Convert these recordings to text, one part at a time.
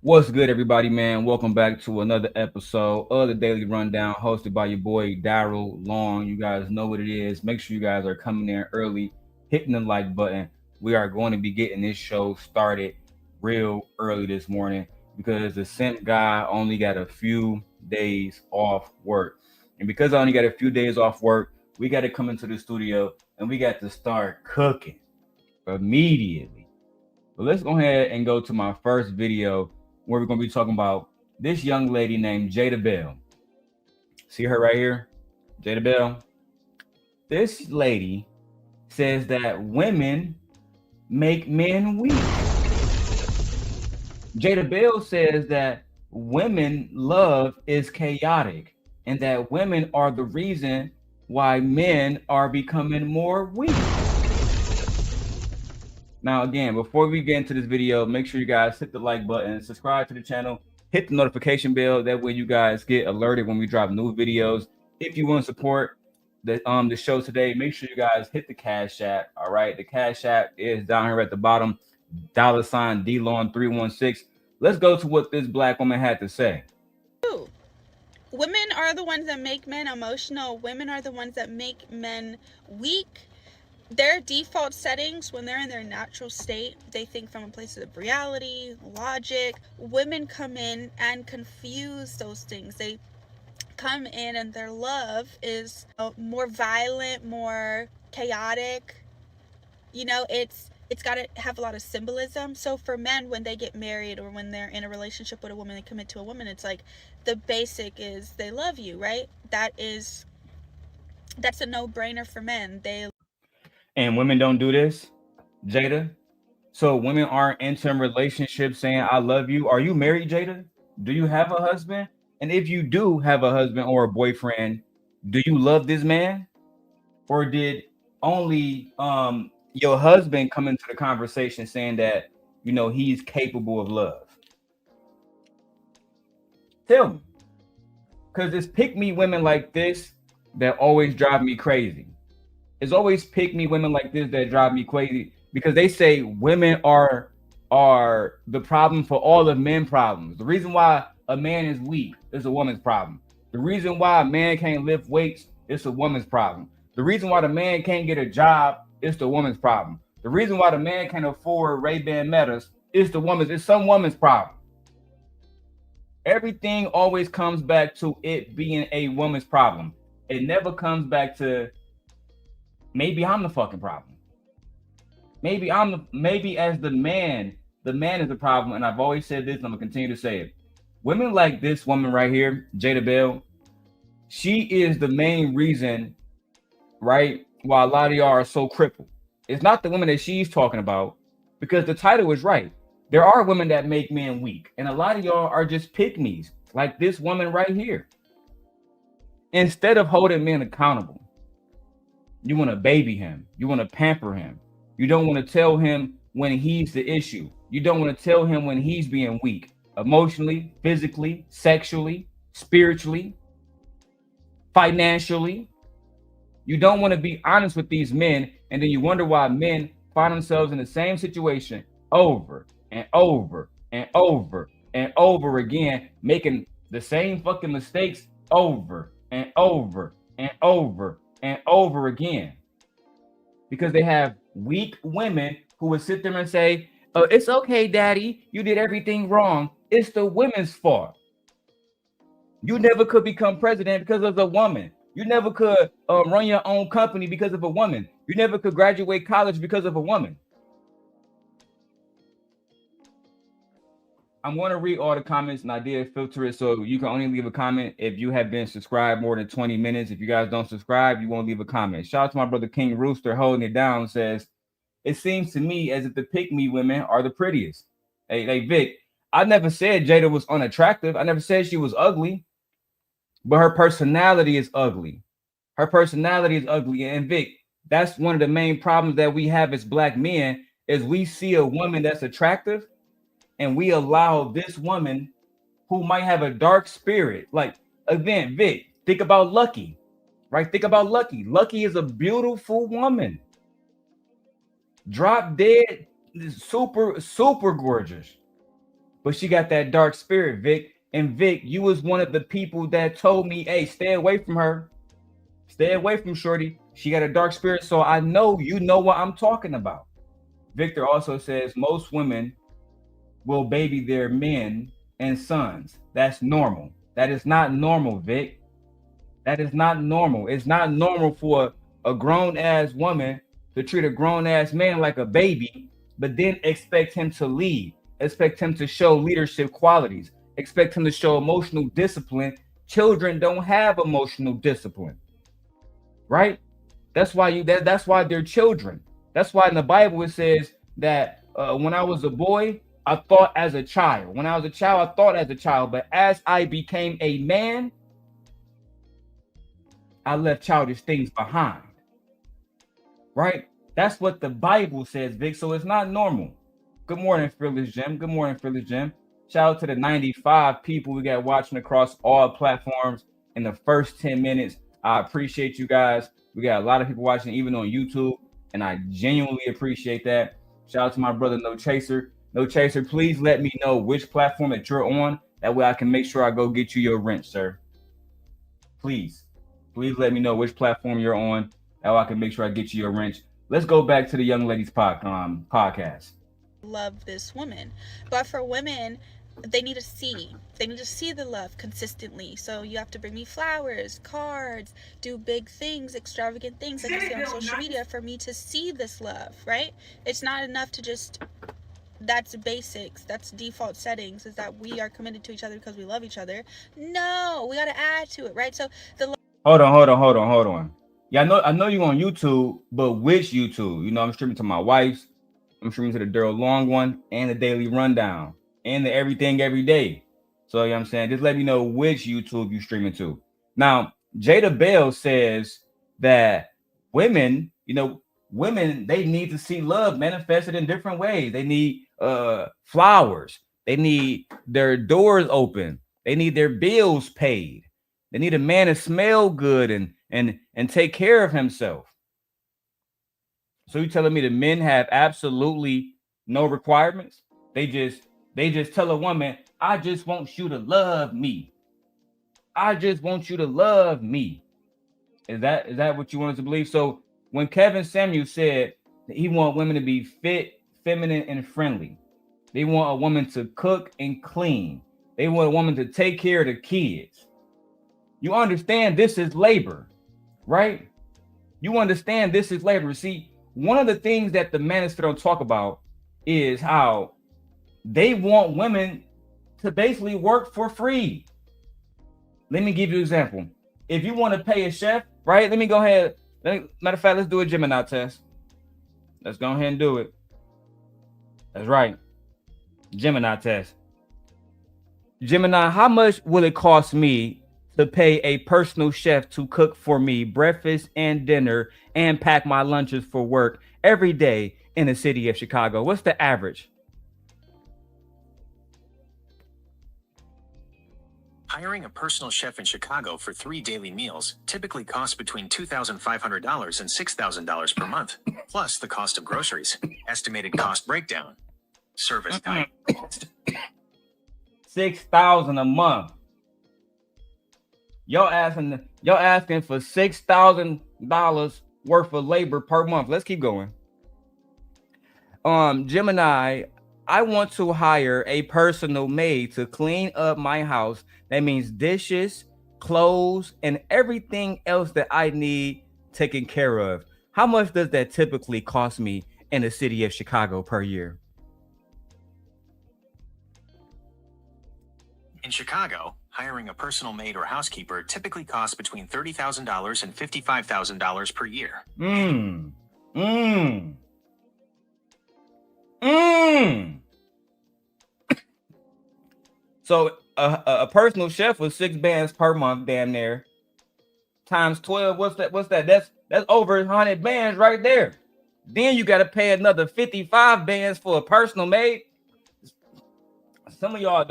What's good, everybody, man? Welcome back to another episode of the Daily Rundown, hosted by your boy Daryl Long. You guys know what it is. Make sure you guys are coming in early, hitting the like button. We are going to be getting this show started real early this morning because the simp guy only got a few days off work. And because I only got a few days off work, we got to come into the studio and we got to start cooking immediately. But let's go ahead and go to my first video where we're going to be talking about this young lady named Jada Bell. See her right here? Jada Bell. This lady says that women make men weak. Jada Bell says that women love is chaotic and that women are the reason why men are becoming more weak. Now, again, before we get into this video, make sure you guys hit the like button, subscribe to the channel, hit the notification bell. That way you guys get alerted when we drop new videos. If you want to support the show today, make sure you guys hit the Cash App. All right, the Cash App is down here at the bottom, $ DLon316. Let's go to what this black woman had to say. Women are the ones that make men emotional. Women are the ones that make men weak. Their default settings, when they're in their natural state, they think from a place of reality, logic. Women come in and confuse those things. They come in and their love is more violent, more chaotic. It's got to have a lot of symbolism. So for men, when they get married or when they're in a relationship with a woman, they commit to a woman, it's like the basic is they love you, right? That's a no-brainer for men. And women don't do this, Jada. So women aren't into relationships saying, I love you. Are you married, Jada? Do you have a husband? And if you do have a husband or a boyfriend, do you love this man? Or did only your husband come into the conversation saying that, he's capable of love? Tell me. Because it's pick me women like this that always drive me crazy. It's always pick me women like this that drive me crazy because they say women are the problem for all of men problems. The reason why a man is weak is a woman's problem. The reason why a man can't lift weights is a woman's problem. The reason why the man can't get a job is the woman's problem. The reason why the man can't afford Ray-Ban Metas is it's some woman's problem. Everything always comes back to it being a woman's problem. It never comes back to maybe I'm the fucking problem. Maybe as the man is the problem. And I've always said this, and I'm gonna continue to say it. Women like this woman right here, Jada Bell, she is the main reason, right, why a lot of y'all are so crippled. It's not the women that she's talking about, because the title is right. There are women that make men weak, and a lot of y'all are just pick-me's, like this woman right here. Instead of holding men accountable, you want to baby him. You want to pamper him. You don't want to tell him when he's the issue. You don't want to tell him when he's being weak, emotionally, physically, sexually, spiritually, financially. You don't want to be honest with these men, and then you wonder why men find themselves in the same situation over and over and over and over again, making the same fucking mistakes over and over and over and over again, because they have weak women who would sit there and say, oh, it's okay, daddy, you did everything wrong. It's the women's fault. You never could become president because of a woman. You never could run your own company because of a woman. You never could graduate college because of a woman. I'm going to read all the comments, and I did filter it so you can only leave a comment if you have been subscribed more than 20 minutes. If you guys don't subscribe, you won't leave a comment. Shout out to my brother King Rooster holding it down. Says, it seems to me as if the pick-me women are the prettiest. Hey, Vic, I never said Jada was unattractive. I never said she was ugly, but her personality is ugly. Her personality is ugly. And Vic, that's one of the main problems that we have as black men is we see a woman that's attractive, and we allow this woman who might have a dark spirit. Like, again, Vic, think about Lucky, right? Think about Lucky. Lucky is a beautiful woman. Drop dead, super, super gorgeous. but she got that dark spirit, Vic. And Vic, you was one of the people that told me, hey, stay away from her. Stay away from Shorty. She got a dark spirit. So I know you know what I'm talking about. Victor also says most women will baby their men and sons. That's normal. That is not normal, Vic. That is not normal. It's not normal for a grown ass woman to treat a grown ass man like a baby, but then expect him to lead, expect him to show leadership qualities, expect him to show emotional discipline. Children don't have emotional discipline, right? That's why that's why they're children. That's why in the Bible it says that when I was a boy, I thought as a child. When I was a child, I thought as a child. But as I became a man, I left childish things behind. Right? That's what the Bible says, Vic. So it's not normal. Good morning, Fearless Jim. Good morning, Fearless Jim. Shout out to the 95 people we got watching across all platforms in the first 10 minutes. I appreciate you guys. We got a lot of people watching, even on YouTube, and I genuinely appreciate that. Shout out to my brother, No Chaser. No Chaser, please let me know which platform that you're on. That way I can make sure I go get you your rent, sir. Please let me know which platform you're on. That way I can make sure I get you your rent. Let's go back to the Young Ladies podcast. Love this woman. But for women, they need to see the love consistently. So you have to bring me flowers, cards, do big things, extravagant things like you see on social media for me to see this love, right? It's not enough to just, that's basics, that's default settings, is that we are committed to each other because we love each other. No, we got to add to it, right? So hold on. Yeah, I know you on YouTube, but which YouTube? You know, I'm streaming to my wife's, I'm streaming to the Daryl Long one, and the Daily Rundown, and the Everything Every Day. So, you know what I'm saying? Just let me know which YouTube you streaming to. Now, Jada Bell says that women, they need to see love manifested in different ways. They need flowers. They need their doors open. They need their bills paid. They need a man to smell good and take care of himself. So you telling me the men have absolutely no requirements? They just tell a woman, I just want you to love me. I just want you to love me. Is that what you want us to believe? So when Kevin Samuel said that he want women to be fit, feminine, and friendly, they want a woman to cook and clean. They want a woman to take care of the kids. You understand this is labor, right? You understand this is labor. See, one of the things that the Manosphere don't talk about is how they want women to basically work for free. Let me give you an example. If you want to pay a chef, right? Let me go ahead. Matter of fact, let's do a Gemini test. Let's go ahead and do it. That's right. Gemini test. Gemini, how much will it cost me to pay a personal chef to cook for me breakfast and dinner and pack my lunches for work every day in the city of Chicago? What's the average? Hiring a personal chef in Chicago for 3 daily meals typically costs between $2,500 and $6,000 per month, plus the cost of groceries. Estimated cost breakdown. Service type. $6,000 a month. Y'all asking for $6,000 worth of labor per month. Let's keep going. Gemini, I want to hire a personal maid to clean up my house. That means dishes, clothes, and everything else that I need taken care of. How much does that typically cost me in the city of Chicago per year? In Chicago, hiring a personal maid or housekeeper typically costs between $30,000 and $55,000 per year. So a personal chef with 6 bands per month, damn near, times 12. What's that? That's over 100 bands right there. Then you got to pay another 55 bands for a personal maid. Some of y'all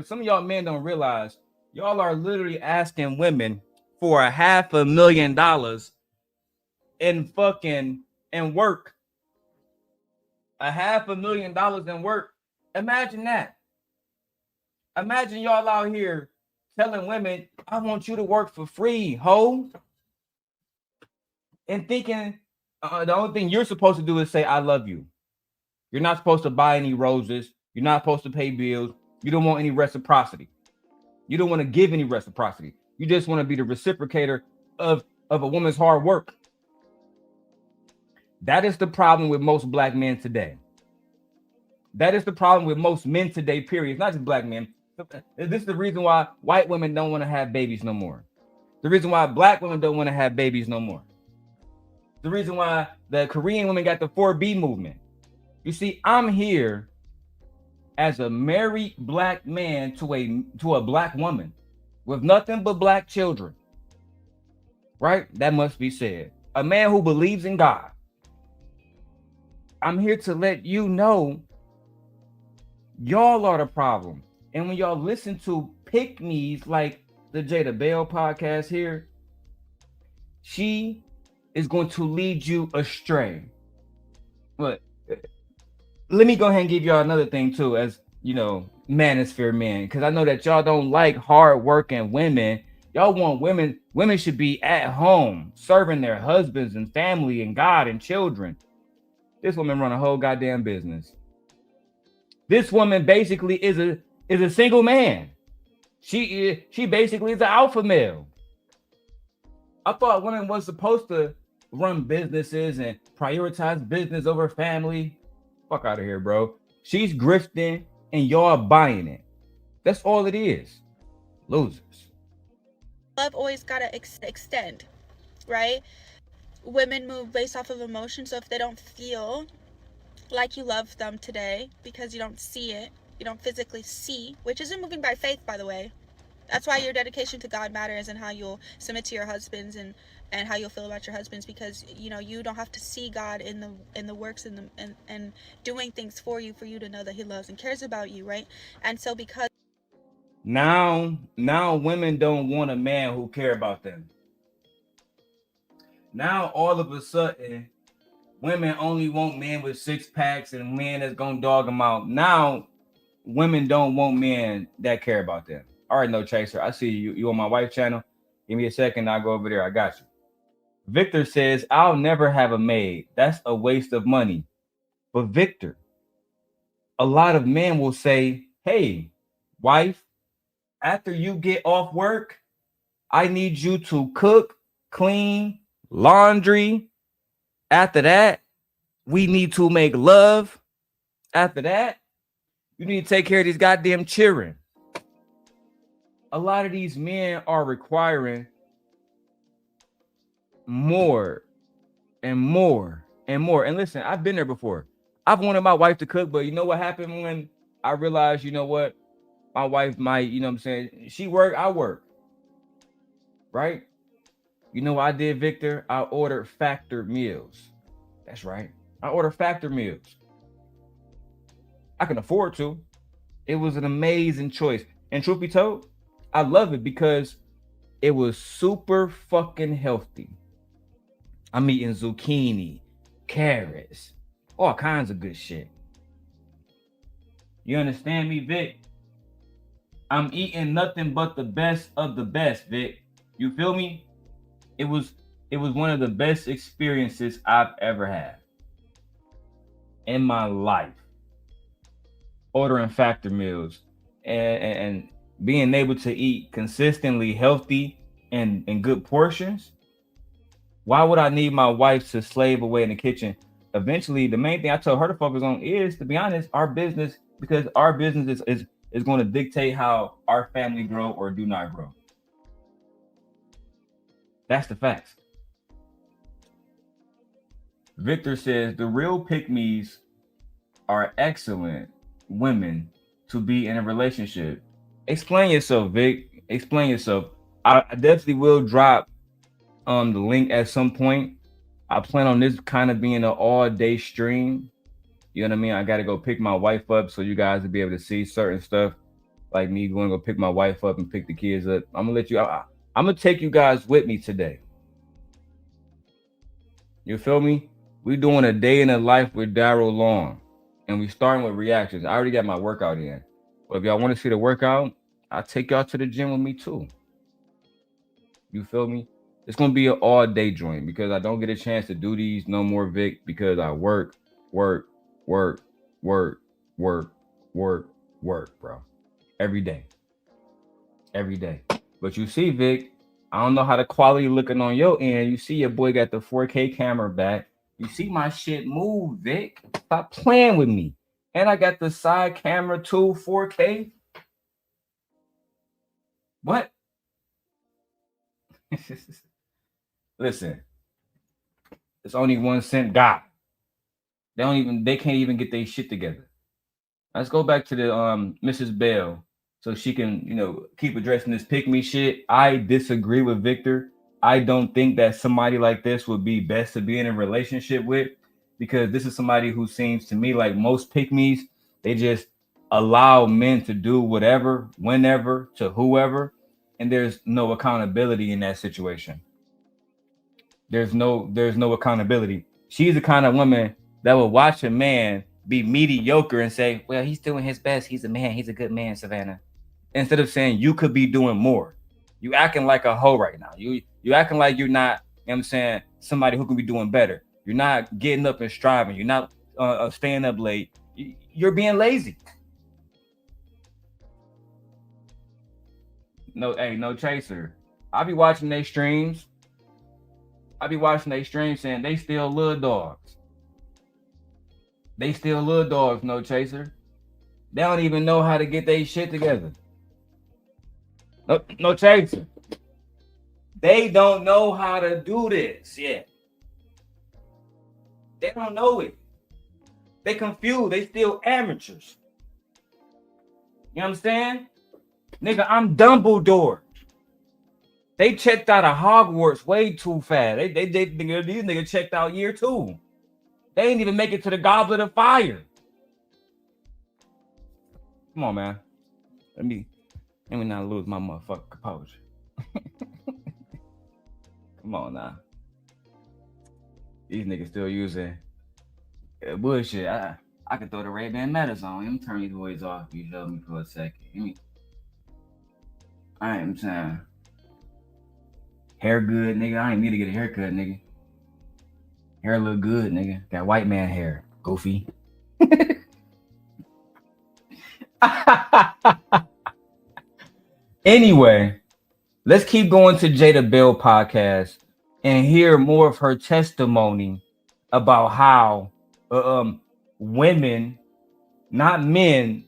some of y'all men don't realize y'all are literally asking women for $500,000 in work. $500,000 in work. Imagine that. Imagine y'all out here telling women, I want you to work for free, ho. And thinking the only thing you're supposed to do is say, I love you. You're not supposed to buy any roses. You're not supposed to pay bills. You don't want any reciprocity. You don't want to give any reciprocity. You just want to be the reciprocator of a woman's hard work. That is the problem with most black men today. That is the problem with most men today, period. It's not just black men. This is the reason why white women don't want to have babies no more. The reason why black women don't want to have babies no more. The reason why the Korean women got the 4B movement. You see, I'm here as a married black man to a black woman with nothing but black children. Right? That must be said. A man who believes in God. I'm here to let you know y'all are the problem. And when y'all listen to pick-me's like the Jada Bell podcast here, she is going to lead you astray. But let me go ahead and give y'all another thing too, as you know, manosphere men, because I know that y'all don't like hard-working women. Y'all want women should be at home, serving their husbands and family and God and children. This woman run a whole goddamn business. This woman basically is a single man. She basically is an alpha male. I thought women was supposed to run businesses and prioritize business over family. Fuck out of here, bro. She's grifting and y'all buying it. That's all it is. Losers. Love always gotta extend, right? Women move based off of emotion, so if they don't feel like you love them today because you don't see it, you don't physically see, which isn't moving by faith, by the way. That's why your dedication to God matters, and how you'll submit to your husbands and how you'll feel about your husbands, because you know you don't have to see God in the works and doing things for you to know that He loves and cares about you, right? And so because now women don't want a man who care about them. Now all of a sudden women only want men with six packs and men that's gonna dog them out. Now women don't want men that care about them. All right, no chaser. I see you. You on my wife's channel. Give me a second. I'll go over there. I got you. Victor says, I'll never have a maid. That's a waste of money. But Victor, a lot of men will say, hey, wife, after you get off work, I need you to cook, clean, laundry. After that, we need to make love. After that, you need to take care of these goddamn children. A lot of these men are requiring more and more and more. And listen, I've been there before. I've wanted my wife to cook, but you know what happened when I realized, you know what? My wife might, you know what I'm saying? She work, I work. Right? You know what I did, Victor? I ordered factor meals. That's right. I ordered factor meals. I can afford to. It was an amazing choice. And truth be told, I love it because it was super fucking healthy. I'm eating zucchini, carrots, all kinds of good shit. You understand me, Vic? I'm eating nothing but the best of the best, Vic. You feel me? It was one of the best experiences I've ever had in my life. Ordering factor meals and being able to eat consistently healthy and in good portions. Why would I need my wife to slave away in the kitchen? Eventually, the main thing I tell her to focus on is, to be honest, our business, because our business is going to dictate how our family grow or do not grow. That's the facts. Victor says the real pick-me's are excellent women to be in a relationship. Explain yourself, Vic. Explain yourself. I definitely will drop the link at some point. I plan on this kind of being an all-day stream. You know what I mean? I got to go pick my wife up so you guys will be able to see certain stuff, like me going to go pick my wife up and pick the kids up. I'm gonna let you. I'm gonna take you guys with me today. You feel me? We're doing a day in the life with Daryl Long, and we starting with reactions. I already got my workout in. Well, if y'all want to see the workout, I'll take y'all to the gym with me too. You feel me? It's gonna be an all day joint because I don't get a chance to do these no more, Vic, because I work, work, work, work, work, work, work, bro. Every day. Every day. But you see, Vic, I don't know how the quality looking on your end. You see your boy got the 4K camera back. You see my shit move, Vic. Stop playing with me. And I got the side camera too, 4K. What? Listen, it's only 1 cent God. They can't even get their shit together. Let's go back to the Mrs. Bell so she can, keep addressing this pick me shit. I disagree with Victor. I don't think that somebody like this would be best to be in a relationship with, because this is somebody who seems to me like most pick me's. They just allow men to do whatever, whenever, to whoever, and there's no accountability in that situation. There's no accountability. She's the kind of woman that will watch a man be mediocre and say, well, he's doing his best. He's a man. He's a good man, Savannah. Instead of saying you could be doing more. You acting like a hoe right now. You acting like you're not, I'm saying, somebody who can be doing better. You're not getting up and striving. You're not staying up late. You're being lazy. No chaser. I be watching their streams. Saying they still little dogs. They still little dogs, no chaser. They don't even know how to get their shit together. No chaser. They don't know how to do this yet. They don't know it. They confused. They still amateurs. You understand? Nigga, I'm Dumbledore. They checked out of Hogwarts way too fast. These niggas checked out year 2. They didn't even make it to the Goblet of Fire. Come on, man. Let me not lose my motherfucking composure. Come on now. These niggas still using bullshit. I can throw the Ray-Ban Metas on. Let me turn these boys off. You feel me for a second. I am saying. Hair good, nigga. I ain't need to get a haircut, nigga. Hair look good, nigga. Got white man hair. Goofy. Anyway, let's keep going to Jada Bell podcast and hear more of her testimony about how women, not men,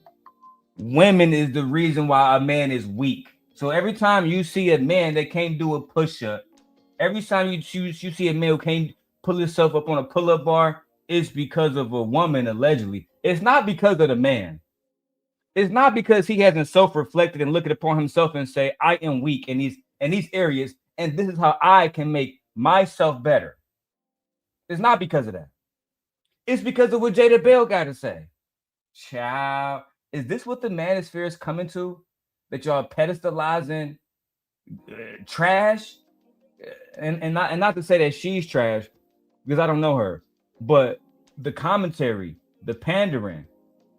women is the reason why a man is weak. So every time you see a man that can't do a push-up, every time you see a man who can't pull himself up on a pull-up bar, it's because of a woman, allegedly. It's not because of the man. It's not because he hasn't self-reflected and looked upon himself and say, I am weak in these areas, and this is how I can make myself better. It's not because of that. It's because of what Jada Bell got to say. Child, is this what the manosphere is coming to? That y'all pedestalizing trash? And not to say that she's trash, because I don't know her, but the commentary, the pandering,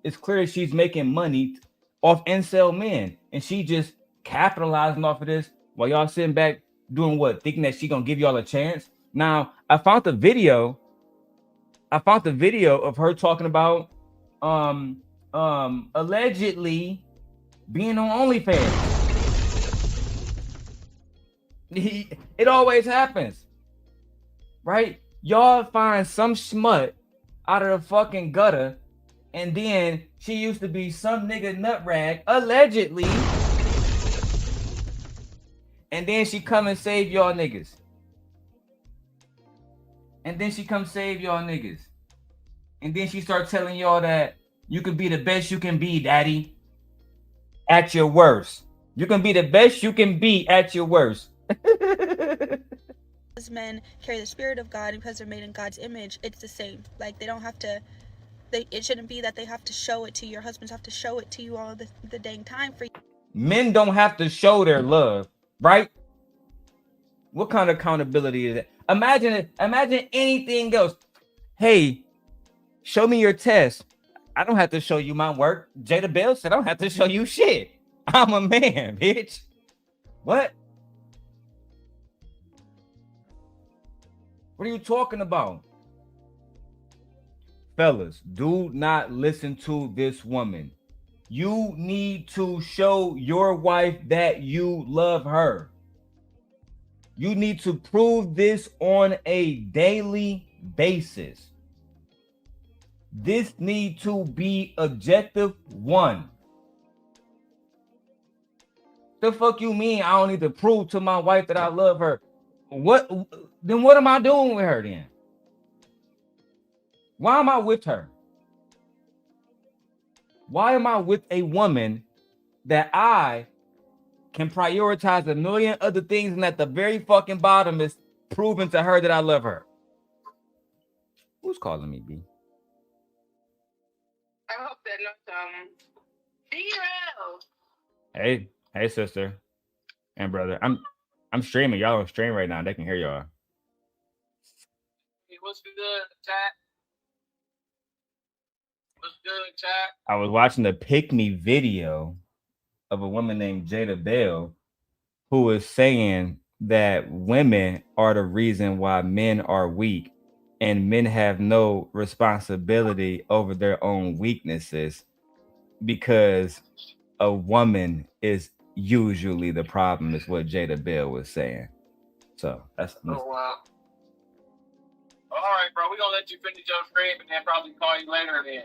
it's clear she's making money off incel men, and she just capitalizing off of this while y'all sitting back doing what? Thinking that she gonna give y'all a chance. Now, I found the video of her talking about allegedly being on OnlyFans. It always happens, right? Y'all find some smut out of the fucking gutter, and then she used to be some nigga nut rag, allegedly, and then she come and save y'all niggas. And then she start telling y'all that you can be the best you can be, daddy, at your worst. You can be the best you can be at your worst. As men carry the spirit of God because they're made in God's image, it's the same. Like, they don't have to, it shouldn't be that they have to show it to you. Your husbands have to show it to you all the dang time for you. Men don't have to show their love, right? What kind of accountability is that? Imagine anything else. Hey, show me your test. I don't have to show you my work. Jada Bell said I don't have to show you shit. I'm a man, bitch. What? What are you talking about? Fellas, do not listen to this woman. You need to show your wife that you love her. You need to prove this on a daily basis. This need to be objective one. The fuck you mean I don't need to prove to my wife that I love her? What am I doing with her then? Why am I with her? Why am I with a woman that I can prioritize a million other things and at the very fucking bottom is proving to her that I love her? Who's calling me, B? I hope that not Hey, sister and brother. I'm streaming. Y'all on stream right now. They can hear y'all. Hey, what's good, chat? What's good, chat? I was watching the Pick Me video of a woman named Jada Bell who was saying that women are the reason why men are weak and men have no responsibility over their own weaknesses because a woman is usually the problem, is what Jada Bell was saying. So that's Oh wow. All right, bro. We're gonna let you finish your stream and then probably call you later then.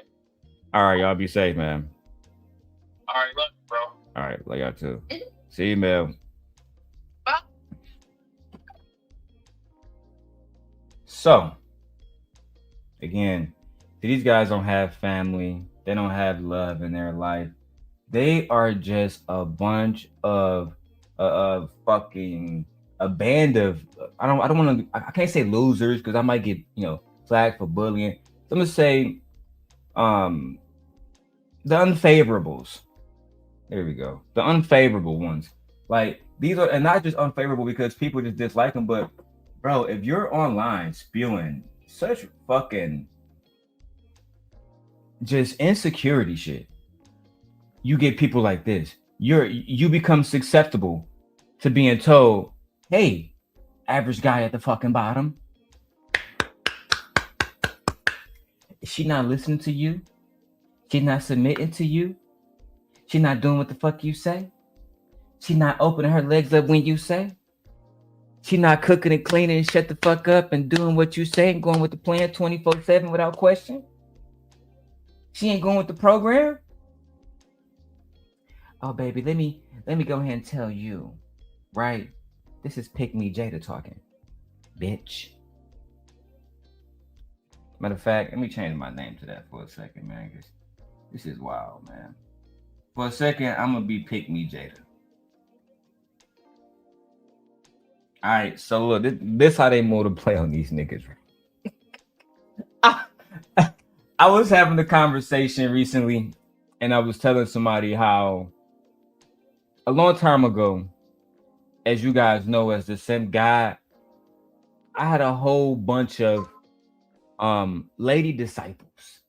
all right. Y'all be safe, man. All right, look, bro. All right, love y'all too. See you, Mel. Bye. So again, these guys don't have family. They don't have love in their life. They are just a bunch of fucking a band of I don't want to I can't say losers because I might get flagged for bullying. So I'm gonna say the unfavorables. There we go. The unfavorable ones. Like these are, and not just unfavorable because people just dislike them, but bro, if you're online spewing such fucking just insecurity shit, you get people like this. You become susceptible to being told, hey, average guy at the fucking bottom, is she not listening to you? She not submitting to you? She not doing what the fuck you say? She not opening her legs up when you say? She not cooking and cleaning and shut the fuck up and doing what you say and going with the plan 24/7 without question? She ain't going with the program? Oh baby, let me go ahead and tell you, right? This is Pick Me Jada talking, bitch. Matter of fact, let me change my name to that for a second, man, because this is wild, man. For a second, I'm gonna be Pick Me Jada. All right, so look, this how they move to play on these niggas. I was having a conversation recently, and I was telling somebody how a long time ago, as you guys know, as the same guy, I had a whole bunch of lady disciples,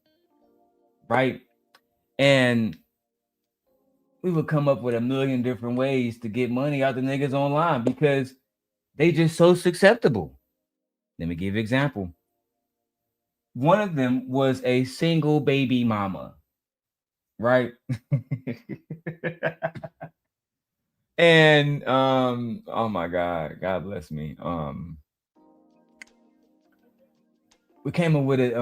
right? And we would come up with a million different ways to get money out the niggas online because they just so susceptible. Let me give you an example. One of them was a single baby mama, right? And oh my God bless me. We came up with it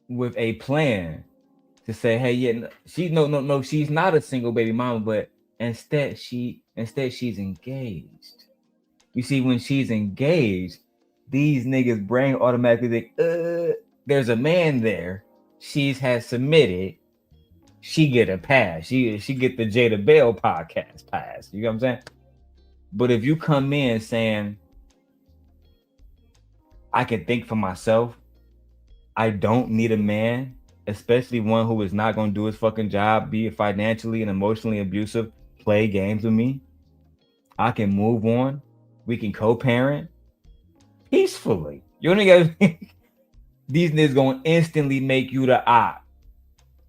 with a plan to say, hey, yeah, no, she's not a single baby mama, but instead she's engaged. You see, when she's engaged, these niggas' brain automatically think, there's a man there. She has submitted. She get a pass. She get the Jada Bell podcast pass. You know what I'm saying? But if you come in saying, I can think for myself, I don't need a man, especially one who is not going to do his fucking job, be it financially and emotionally abusive, play games with me. I can move on. We can co-parent peacefully. You only got these niggas gonna instantly make you the op.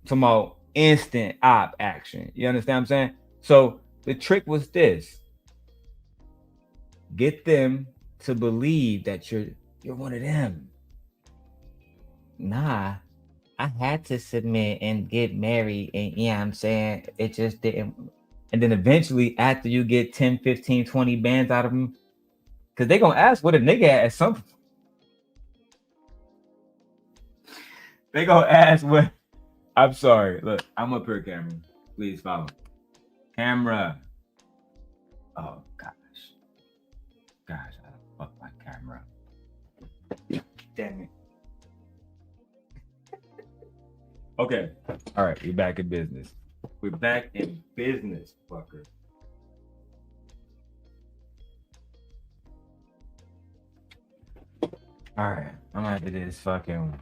talking about instant op action. You understand what I'm saying? So the trick was this: get them to believe that you're one of them. Nah, I had to submit and get married, and yeah, I'm saying it just didn't. And then eventually, after you get 10, 15, 20 bands out of them, because they gonna ask what a nigga at some point. They gonna ask what. I'm sorry. Look, I'm up here, camera. Please follow. Camera. Oh gosh. Gosh, I fuck my camera. Damn it. Okay. All right, we're back in business. We're back in business, fucker. All right, I'm gonna have to do this fucking.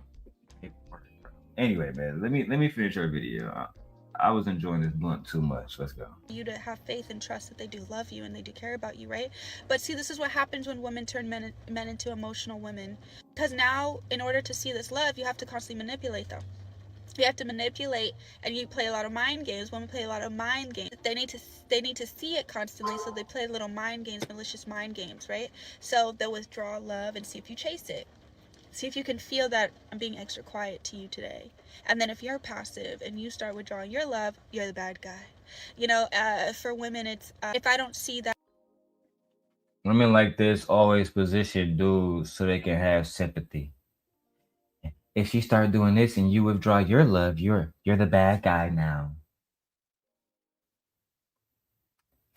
Anyway, man, let me finish our video. I was enjoying this blunt too much. Let's go. You to have faith and trust that they do love you and they do care about you, right? But see, this is what happens when women turn men into emotional women. Because now, in order to see this love, you have to constantly manipulate them. You have to manipulate, and you play a lot of mind games. Women play a lot of mind games. They need to see it constantly, so they play little mind games, malicious mind games, right? So they'll withdraw love and see if you chase it. See if you can feel that I'm being extra quiet to you today. And then if you're passive and you start withdrawing your love, you're the bad guy. You know, for women, it's if I don't see that. Women like this always position dudes so they can have sympathy. If she start doing this and you withdraw your love, you're the bad guy now.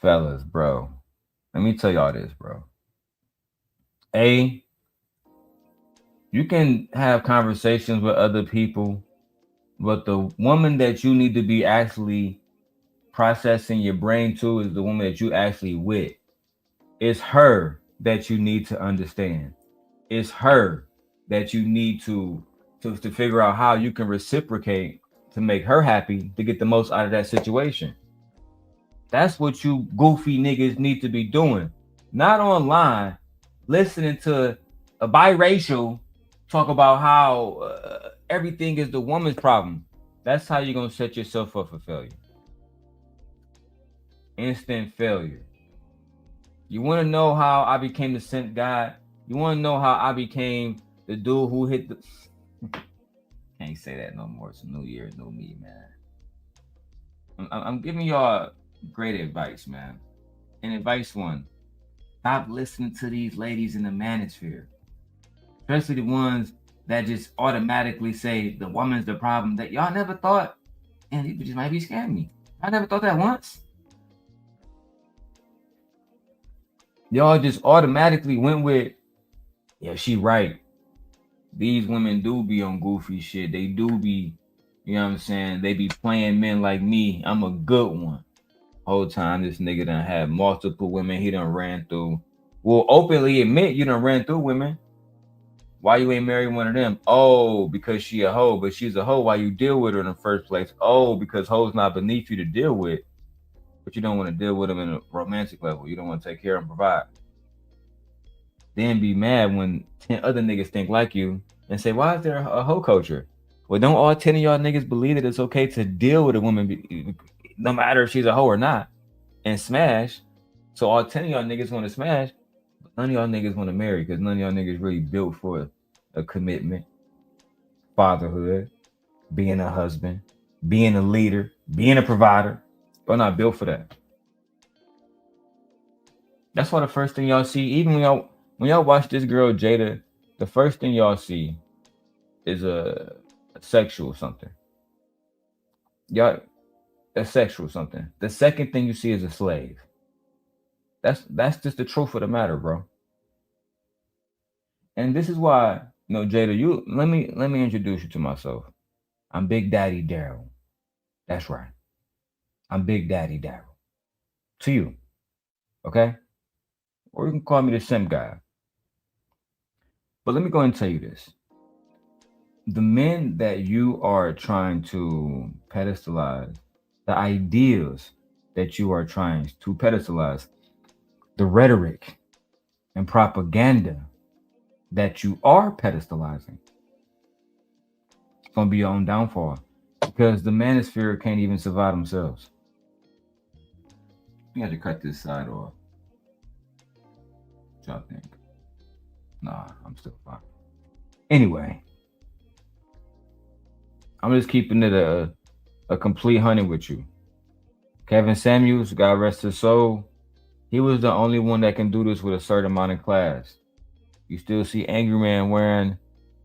Fellas, bro, let me tell y'all this, bro. You can have conversations with other people, but the woman that you need to be actually processing your brain to is the woman that you actually with. It's her that you need to understand. It's her that you need to figure out how you can reciprocate to make her happy, to get the most out of that situation. That's what you goofy niggas need to be doing. Not online, listening to a biracial talk about how everything is the woman's problem. That's how you're going to set yourself up for failure. Instant failure. You want to know how I became the sent God? You want to know how I became the dude who hit the... Can't say that no more. It's a new year, new me, man. I'm giving y'all great advice, man. And advice one, stop listening to these ladies in the manosphere. Especially the ones that just automatically say the woman's the problem. That y'all never thought, and these bitches might be scamming me. I never thought that once. Y'all just automatically went with, yeah, she right. These women do be on goofy shit. They do be, you know what I'm saying? They be playing men like me. I'm a good one. Whole time this nigga done had multiple women he done ran through. Will openly admit you done ran through women. Why you ain't married one of them? Oh, because she a hoe, but she's a hoe. Why you deal with her in the first place? Oh, because hoes not beneath you to deal with, but you don't want to deal with them in a romantic level. You don't want to take care and provide. Then be mad when 10 other niggas think like you and say, why is there a hoe culture? Well, don't all 10 of y'all niggas believe that it's okay to deal with a woman, no matter if she's a hoe or not, and smash? So all 10 of y'all niggas want to smash, but none of y'all niggas want to marry because none of y'all niggas really built for a commitment, fatherhood, being a husband, being a leader, being a provider. Y'all not built for that. That's why the first thing y'all see, even when y'all watch this girl Jada, the first thing y'all see is a sexual something. Y'all, a sexual something. The second thing you see is a slave. That's just the truth of the matter, bro. And this is why, you know, Jada, you let me introduce you to myself. I'm Big Daddy Daryl. That's right. I'm Big Daddy Daryl. To you. Okay? Or you can call me the Sim guy. But let me go ahead and tell you this. The men that you are trying to pedestalize, the ideas that you are trying to pedestalize, the rhetoric and propaganda that you are pedestalizing, it's going to be your own downfall. Because the Manosphere can't even survive themselves. You have to cut this side off. What y'all think? Nah, I'm still fine. Anyway, I'm just keeping it a complete honey with you. Kevin Samuels, God rest his soul, he was the only one that can do this with a certain amount of class. You still see Angry Man wearing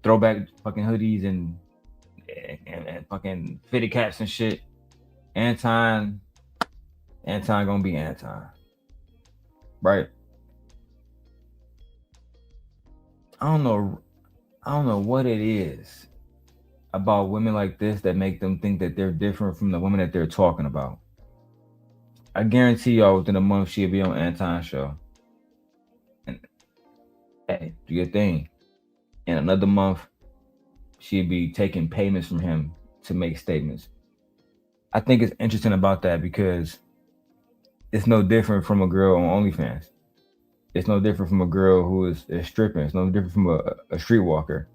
throwback fucking hoodies and fucking fitted caps and shit. Anton gonna be Anton. Right? I don't know what it is about women like this that make them think that they're different from the women that they're talking about. I guarantee y'all within a month she'll be on Anton's show. And hey, do your thing. In another month, she'd be taking payments from him to make statements. I think it's interesting about that because it's no different from a girl on OnlyFans. It's no different from a girl who is stripping. It's no different from a streetwalker.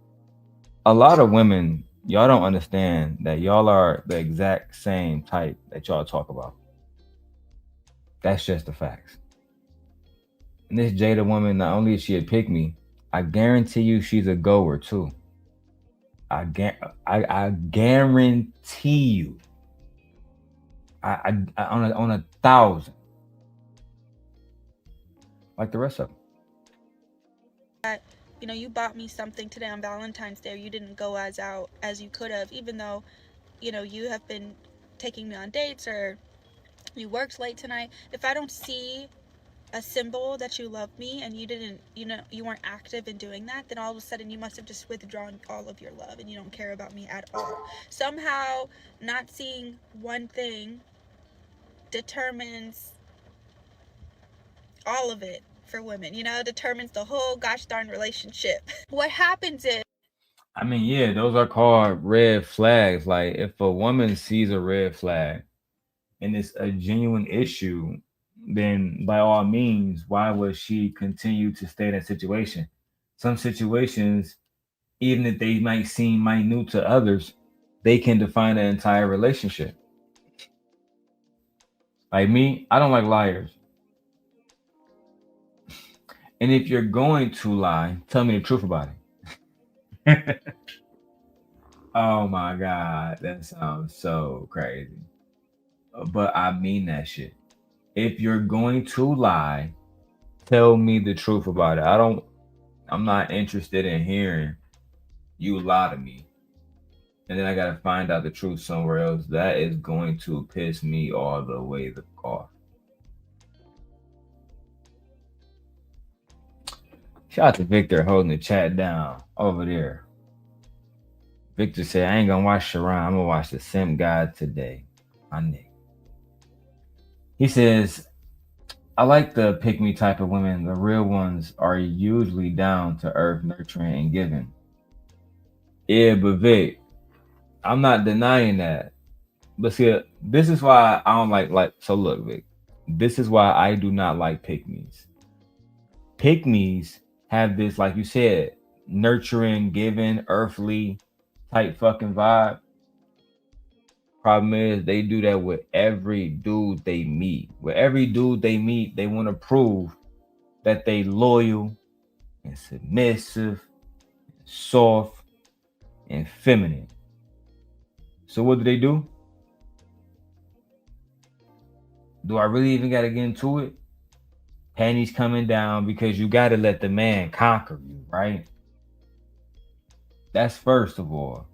A lot of women, y'all don't understand that y'all are the exact same type that y'all talk about. That's just the facts. And this Jada woman, not only is she a pick-me, I guarantee you she's a goer too. I guarantee you. I on 1,000. Like the rest of them. That, you know, you bought me something today on Valentine's Day, or you didn't go as out as you could have, even though, you know, you have been taking me on dates or you worked late tonight. If I don't see a symbol that you love me and you didn't, you know, you weren't active in doing that, then all of a sudden you must have just withdrawn all of your love and you don't care about me at all. Somehow not seeing one thing determines all of it for women, you know, determines the whole gosh darn relationship. What happens is, I mean, yeah, those are called red flags. Like if a woman sees a red flag and it's a genuine issue, then by all means, why would she continue to stay in that situation? Some situations, even if they might seem minute to others, they can define an entire relationship. Like me, I don't like liars. And if you're going to lie, tell me the truth about it. Oh my God, that sounds so crazy. But I mean that shit. If you're going to lie, tell me the truth about it. I'm not interested in hearing you lie to me. And then I gotta find out the truth somewhere else. That is going to piss me all the way off. Shout out to Victor holding the chat down over there. Victor said, I ain't gonna watch Sharon. I'm gonna watch the Simp God today. My nigga. He says, I like the pick-me type of women. The real ones are usually down to earth, nurturing, and giving. Yeah, but Vic, I'm not denying that. But see, this is why I don't like. So look, Vic, this is why I do not like pick-me's. Pick-me's have this, like you said, nurturing, giving, earthly type fucking vibe. Problem is, they do that with every dude they meet. With every dude they meet, they want to prove that they loyal and submissive, and soft and feminine. So what do? Do I really even got to get into it? Panties coming down because you got to let the man conquer you, right? That's first of all.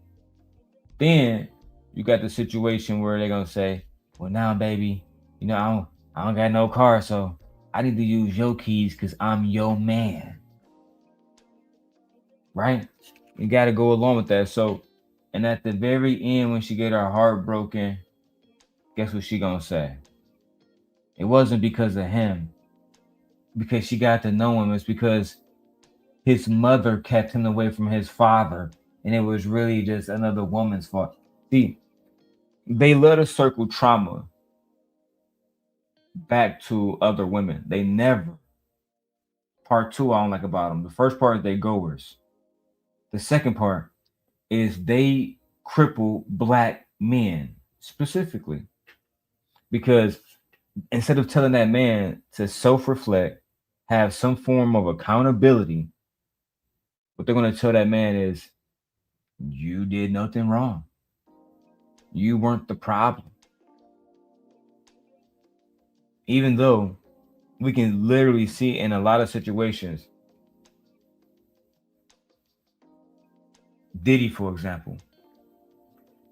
Then you got the situation where they're gonna say, well, now, baby, you know, I don't got no car, so I need to use your keys because I'm your man. Right? You got to go along with that. So, and at the very end, when she get her heart broken, guess what she gonna say? It wasn't because of him, because she got to know him. It's because his mother kept him away from his father, and it was really just another woman's fault. See, they let to circle trauma back to other women. They never. Part two, I don't like about them. The first part, they goers. The second part is they cripple black men specifically, because instead of telling that man to self-reflect, have some form of accountability, what they're going to tell that man is, you did nothing wrong. You weren't the problem. Even though we can literally see in a lot of situations, Diddy, for example,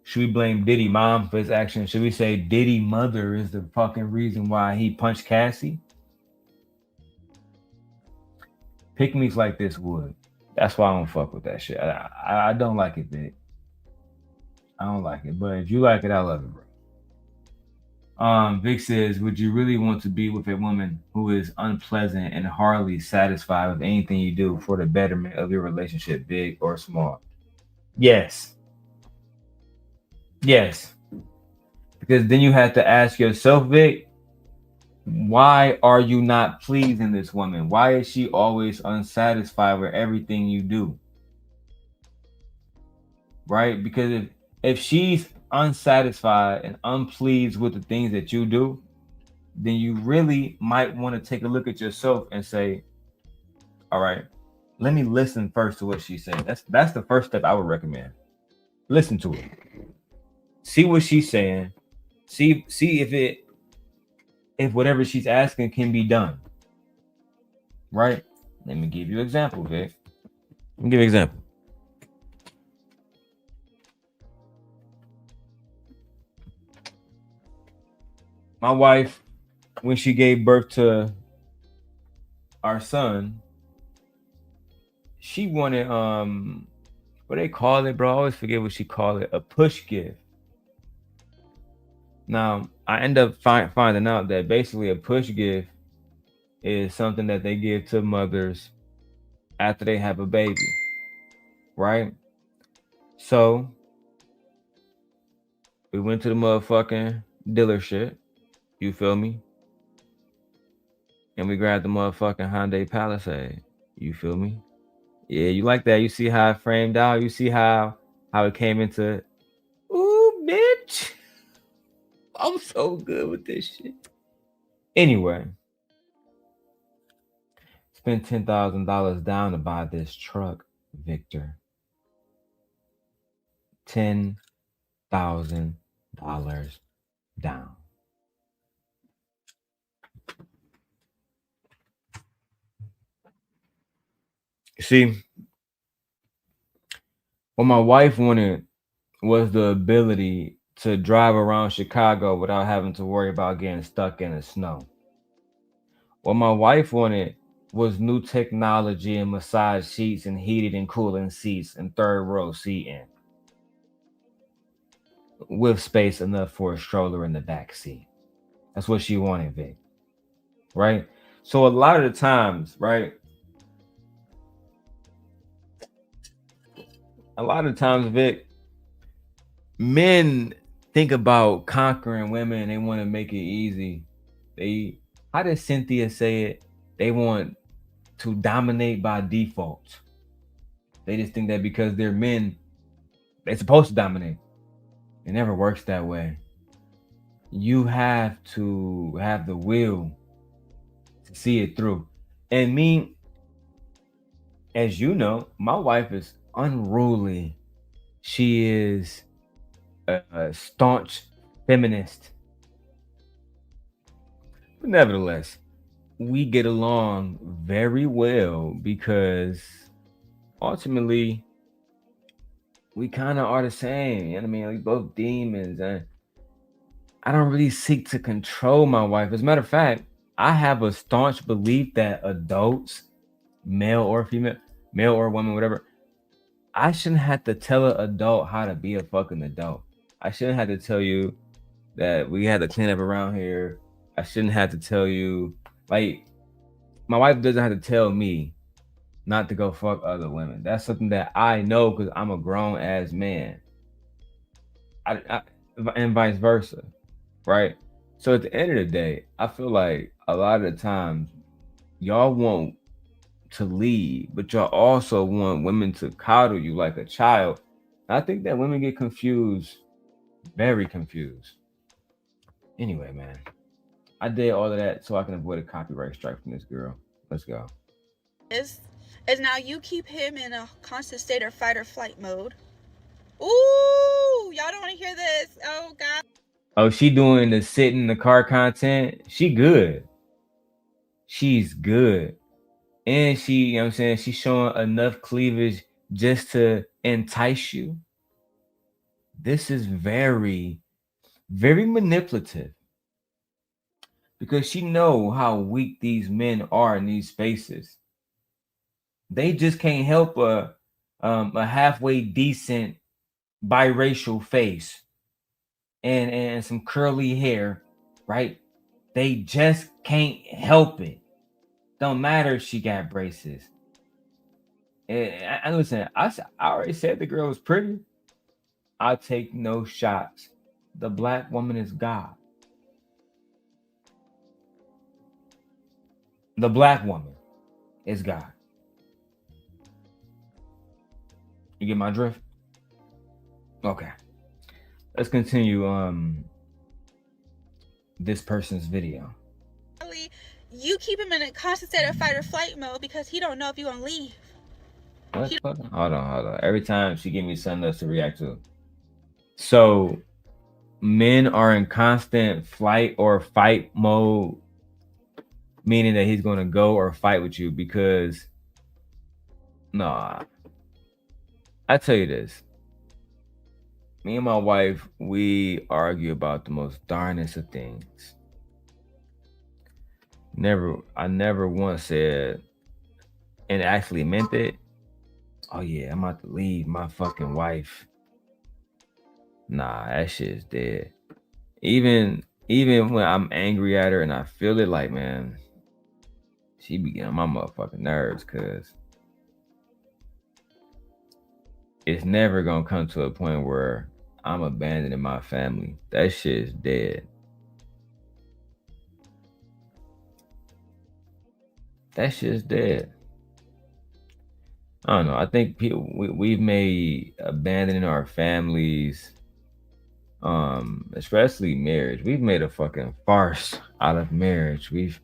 should we blame Diddy mom for his action? Should we say Diddy mother is the fucking reason why he punched Cassie? Pick-me's like this would. That's why I don't fuck with that shit. I don't like it, Vic. I don't like it. But if you like it, I love it, bro. Vic says, would you really want to be with a woman who is unpleasant and hardly satisfied with anything you do for the betterment of your relationship, big or small? Yes. Yes. Because then you have to ask yourself, Vic, why are you not pleasing this woman? Why is she always unsatisfied with everything you do? Right? Because if she's unsatisfied and unpleased with the things that you do, then you really might want to take a look at yourself and say, all right, let me listen first to what she's saying. That's the first step I would recommend. Listen to it. See what she's saying. See if whatever she's asking can be done. Right? Let me give you an example, Vic. Let me give you an example. My wife, when she gave birth to our son, she wanted what they call it, bro? I always forget what she called it, a push gift. Now, I end up finding out that basically a push gift is something that they give to mothers after they have a baby, right? So we went to the motherfucking dealership, you feel me? And we grabbed the motherfucking Hyundai Palisade, you feel me? Yeah, you like that? You see how it framed out? You see how it came into, ooh, bitch. I'm so good with this shit. Anyway, spent $10,000 down to buy this truck, Victor. $10,000 down. See, what my wife wanted was the ability to drive around Chicago without having to worry about getting stuck in the snow. What my wife wanted was new technology and massage seats and heated and cooling seats and third row seating with space enough for a stroller in the back seat. That's what she wanted, Vic. Right? So a lot of the times, right? A lot of times, Vic, men think about conquering women and they want to make it easy. How did Cynthia say it? They want to dominate by default. They just think that because they're men, they're supposed to dominate. It never works that way. You have to have the will to see it through. And me, as you know, my wife is unruly. She is a staunch feminist. But nevertheless, we get along very well because ultimately we kind of are the same. You know what I mean? We both demons, and I don't really seek to control my wife. As a matter of fact, I have a staunch belief that adults, male or female, male or woman, whatever, I shouldn't have to tell an adult how to be a fucking adult. I shouldn't have to tell you that we had to clean up around here. I shouldn't have to tell you, like, my wife doesn't have to tell me not to go fuck other women. That's something that I know because I'm a grown ass man. And vice versa, right? So at the end of the day, I feel like a lot of the times y'all want to lead, but y'all also want women to coddle you like a child. I think that women get confused Very confused. Anyway, man, I did all of that so I can avoid a copyright strike from this girl. Let's go. Is now you keep him in a constant state of fight or flight mode. Ooh, y'all don't want to hear this. Oh God. Oh, she doing the sit in the car content. She good. She's good. And she, you know what I'm saying, she's showing enough cleavage just to entice you. This is very, very manipulative. Because she know how weak these men are in these spaces. They just can't help a halfway decent biracial face and some curly hair, right? They just can't help it. Don't matter if she got braces. And listen, I already said the girl was pretty. I take no shots. The black woman is God. The black woman is God. You get my drift? Okay. Let's continue this person's video. You keep him in a constant state of fight or flight mode because he don't know if you gonna leave. What? Hold on. Every time she give me something else to react to. So men are in constant flight or fight mode, meaning that he's gonna go or fight with you because nah. I tell you this. Me and my wife, we argue about the most darnest of things. I never once said, and actually meant it, oh yeah, I'm about to leave my fucking wife. Nah, that shit's dead. Even when I'm angry at her and I feel it, like, man, she be getting on my motherfucking nerves, cause it's never gonna come to a point where I'm abandoning my family. That shit's dead. That shit's dead. I don't know. I think we've made abandoning our families, especially marriage. We've made a fucking farce out of marriage. We've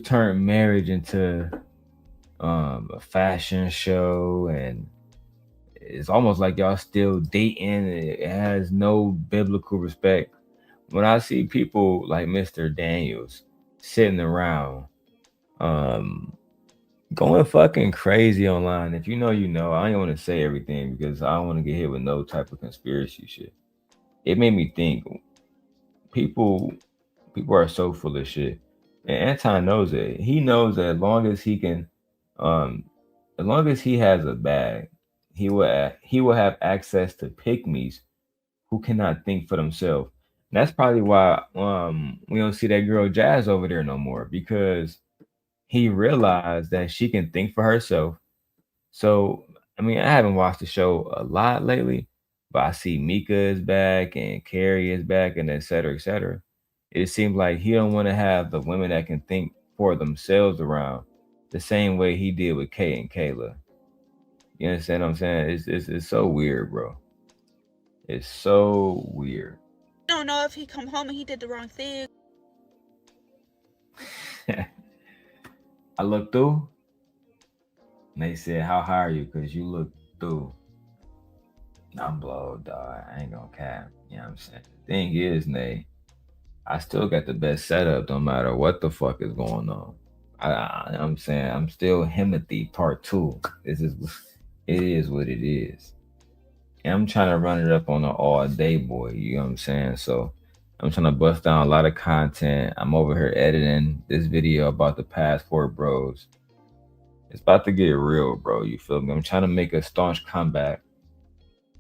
turned marriage into a fashion show, and it's almost like y'all still dating. It has no biblical respect. When I see people like Mr. Daniels sitting around, going fucking crazy online. If you know, you know. I ain't want to say everything because I don't want to get hit with no type of conspiracy shit. It made me think. People are so full of shit. And Anton knows it. He knows that as long as he can, as long as he has a bag, he will have access to pygmies who cannot think for themselves. And that's probably why we don't see that girl Jazz over there no more, because he realized that she can think for herself. So, I mean, I haven't watched the show a lot lately, but I see Mika is back and Carrie is back and et cetera, et cetera. It seems like he don't want to have the women that can think for themselves around the same way he did with Kay and Kayla. You understand what I'm saying? It's so weird, bro. It's so weird. I don't know if he come home and he did the wrong thing. I looked through. And they said, how high are you? Because you look through. I'm blowed, dog. I ain't gonna cap. You know what I'm saying? The thing is, Nay, I still got the best setup no matter what the fuck is going on. I'm saying I'm still Himothy part 2. It is what it is. And I'm trying to run it up on an all day boy, you know what I'm saying? So I'm trying to bust down a lot of content. I'm over here editing this video about the passport bros. It's about to get real, bro. You feel me? I'm trying to make a staunch comeback.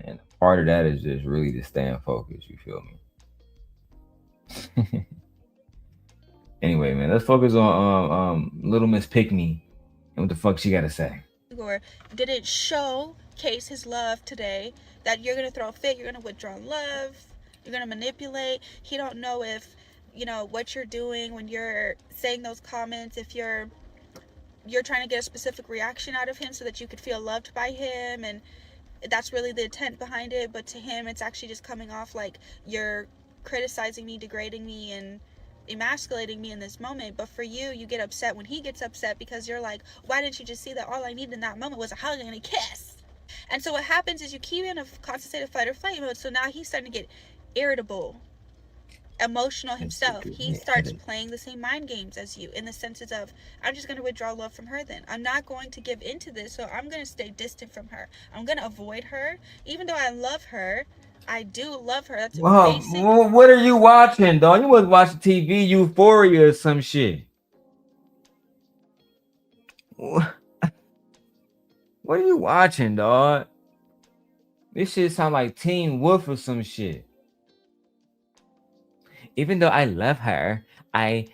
And part of that is just really to stay in focus. You feel me? Anyway, man, let's focus on Little Miss Pickney and what the fuck she got to say. Or didn't showcase his love today, that you're going to throw a fit, you're going to withdraw love, you're going to manipulate. He don't know if, you know, what you're doing when you're saying those comments, if you're trying to get a specific reaction out of him so that you could feel loved by him. And that's really the intent behind it, but to him it's actually just coming off like you're criticizing me, degrading me, and emasculating me in this moment. But for you, you get upset when he gets upset because you're like, why didn't you just see that all I needed in that moment was a hug and a kiss? And so what happens is you keep in a constant state of fight or flight mode. So now he's starting to get irritable, emotional himself. He starts playing the same mind games as you, in the senses of, I'm just going to withdraw love from her then. I'm not going to give into this, so I'm going to stay distant from her. I'm going to avoid her. Even though I love her, I do love her. That's basic. What are you watching, dog? You was watching TV Euphoria or some shit. What are you watching, dog? This shit sound like Teen Wolf or some shit. Even though I love her, I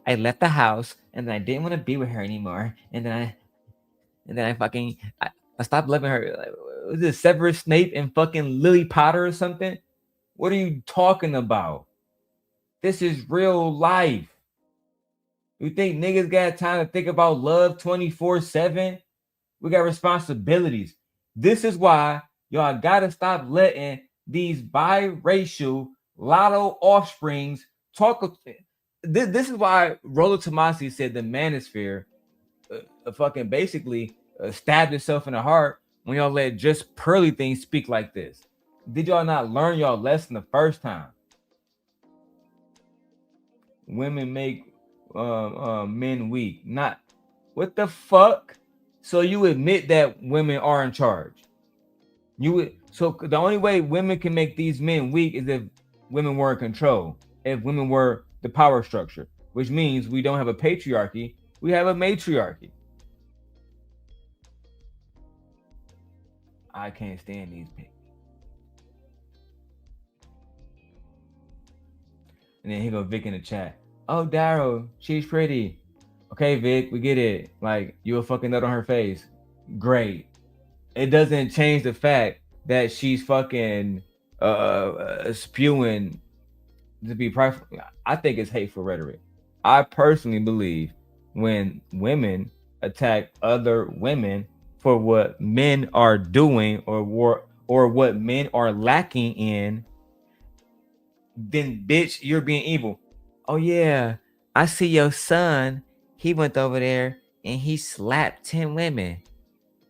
left the house and I didn't want to be with her anymore. And then I stopped loving her. Like, was it Severus Snape and fucking Lily Potter or something? What are you talking about? This is real life. You think niggas got time to think about love 24/7? We got responsibilities. This is why y'all gotta stop letting these biracial lotto offsprings talk. This is why Rollo Tomasi said the manosphere fucking basically stabbed itself in the heart when y'all let just pearly things speak like this. Did y'all not learn y'all lesson the first time? Women make men weak. Not what the fuck? So you admit that women are in charge. So the only way women can make these men weak is if women were in control. If women were the power structure, which means we don't have a patriarchy, we have a matriarchy. I can't stand these people. And then here go Vic in the chat. Oh, Daryl, she's pretty. Okay, Vic, we get it. Like, you a fucking nut on her face. Great. It doesn't change the fact that she's fucking spewing, to be private. I think it's hateful rhetoric. I personally believe when women attack other women for what men are doing or what men are lacking in, then bitch, you're being evil. Oh yeah, I see your son. He went over there and he slapped 10 women.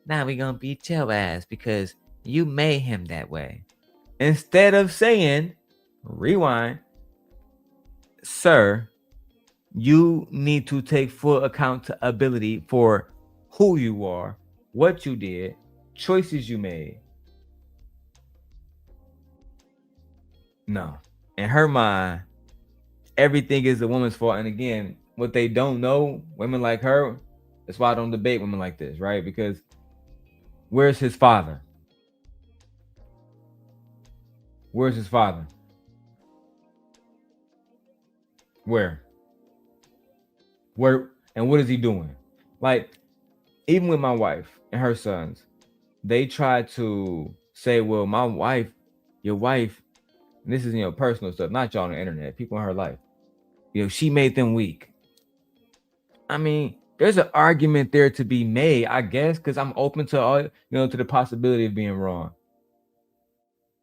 Now we gonna beat your ass because you made him that way. Instead of saying, rewind, sir, you need to take full accountability for who you are, what you did, choices you made. No. In her mind, everything is the woman's fault. And again, what they don't know, women like her, that's why I don't debate women like this, right? Because where's his father? Where's his father? Where? And what is he doing? Like, even with my wife and her sons, they try to say, well, my wife, your wife, and this is, personal stuff, not y'all on the internet, people in her life, she made them weak. I mean, there's an argument there to be made, I guess, because I'm open to all, to the possibility of being wrong.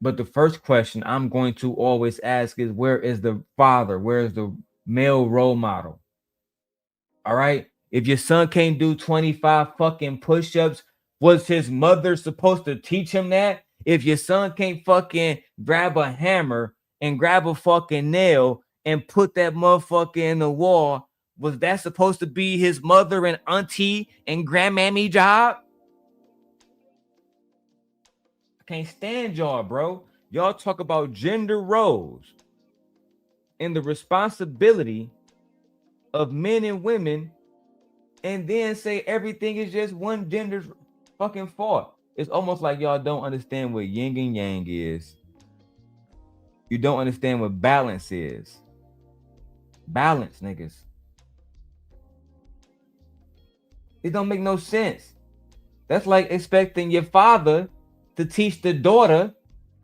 But the first question I'm going to always ask is, where is the father? Where is the male role model? All right. If your son can't do 25 fucking push-ups, was his mother supposed to teach him that? If your son can't fucking grab a hammer and grab a fucking nail and put that motherfucker in the wall, was that supposed to be his mother and auntie and grandmammy job? I can't stand y'all, bro. Y'all talk about gender roles and the responsibility of men and women, and then say everything is just one gender's fucking fault. It's almost like y'all don't understand what yin and yang is. You don't understand what balance is. Balance, niggas. It don't make no sense. That's like expecting your father to teach the daughter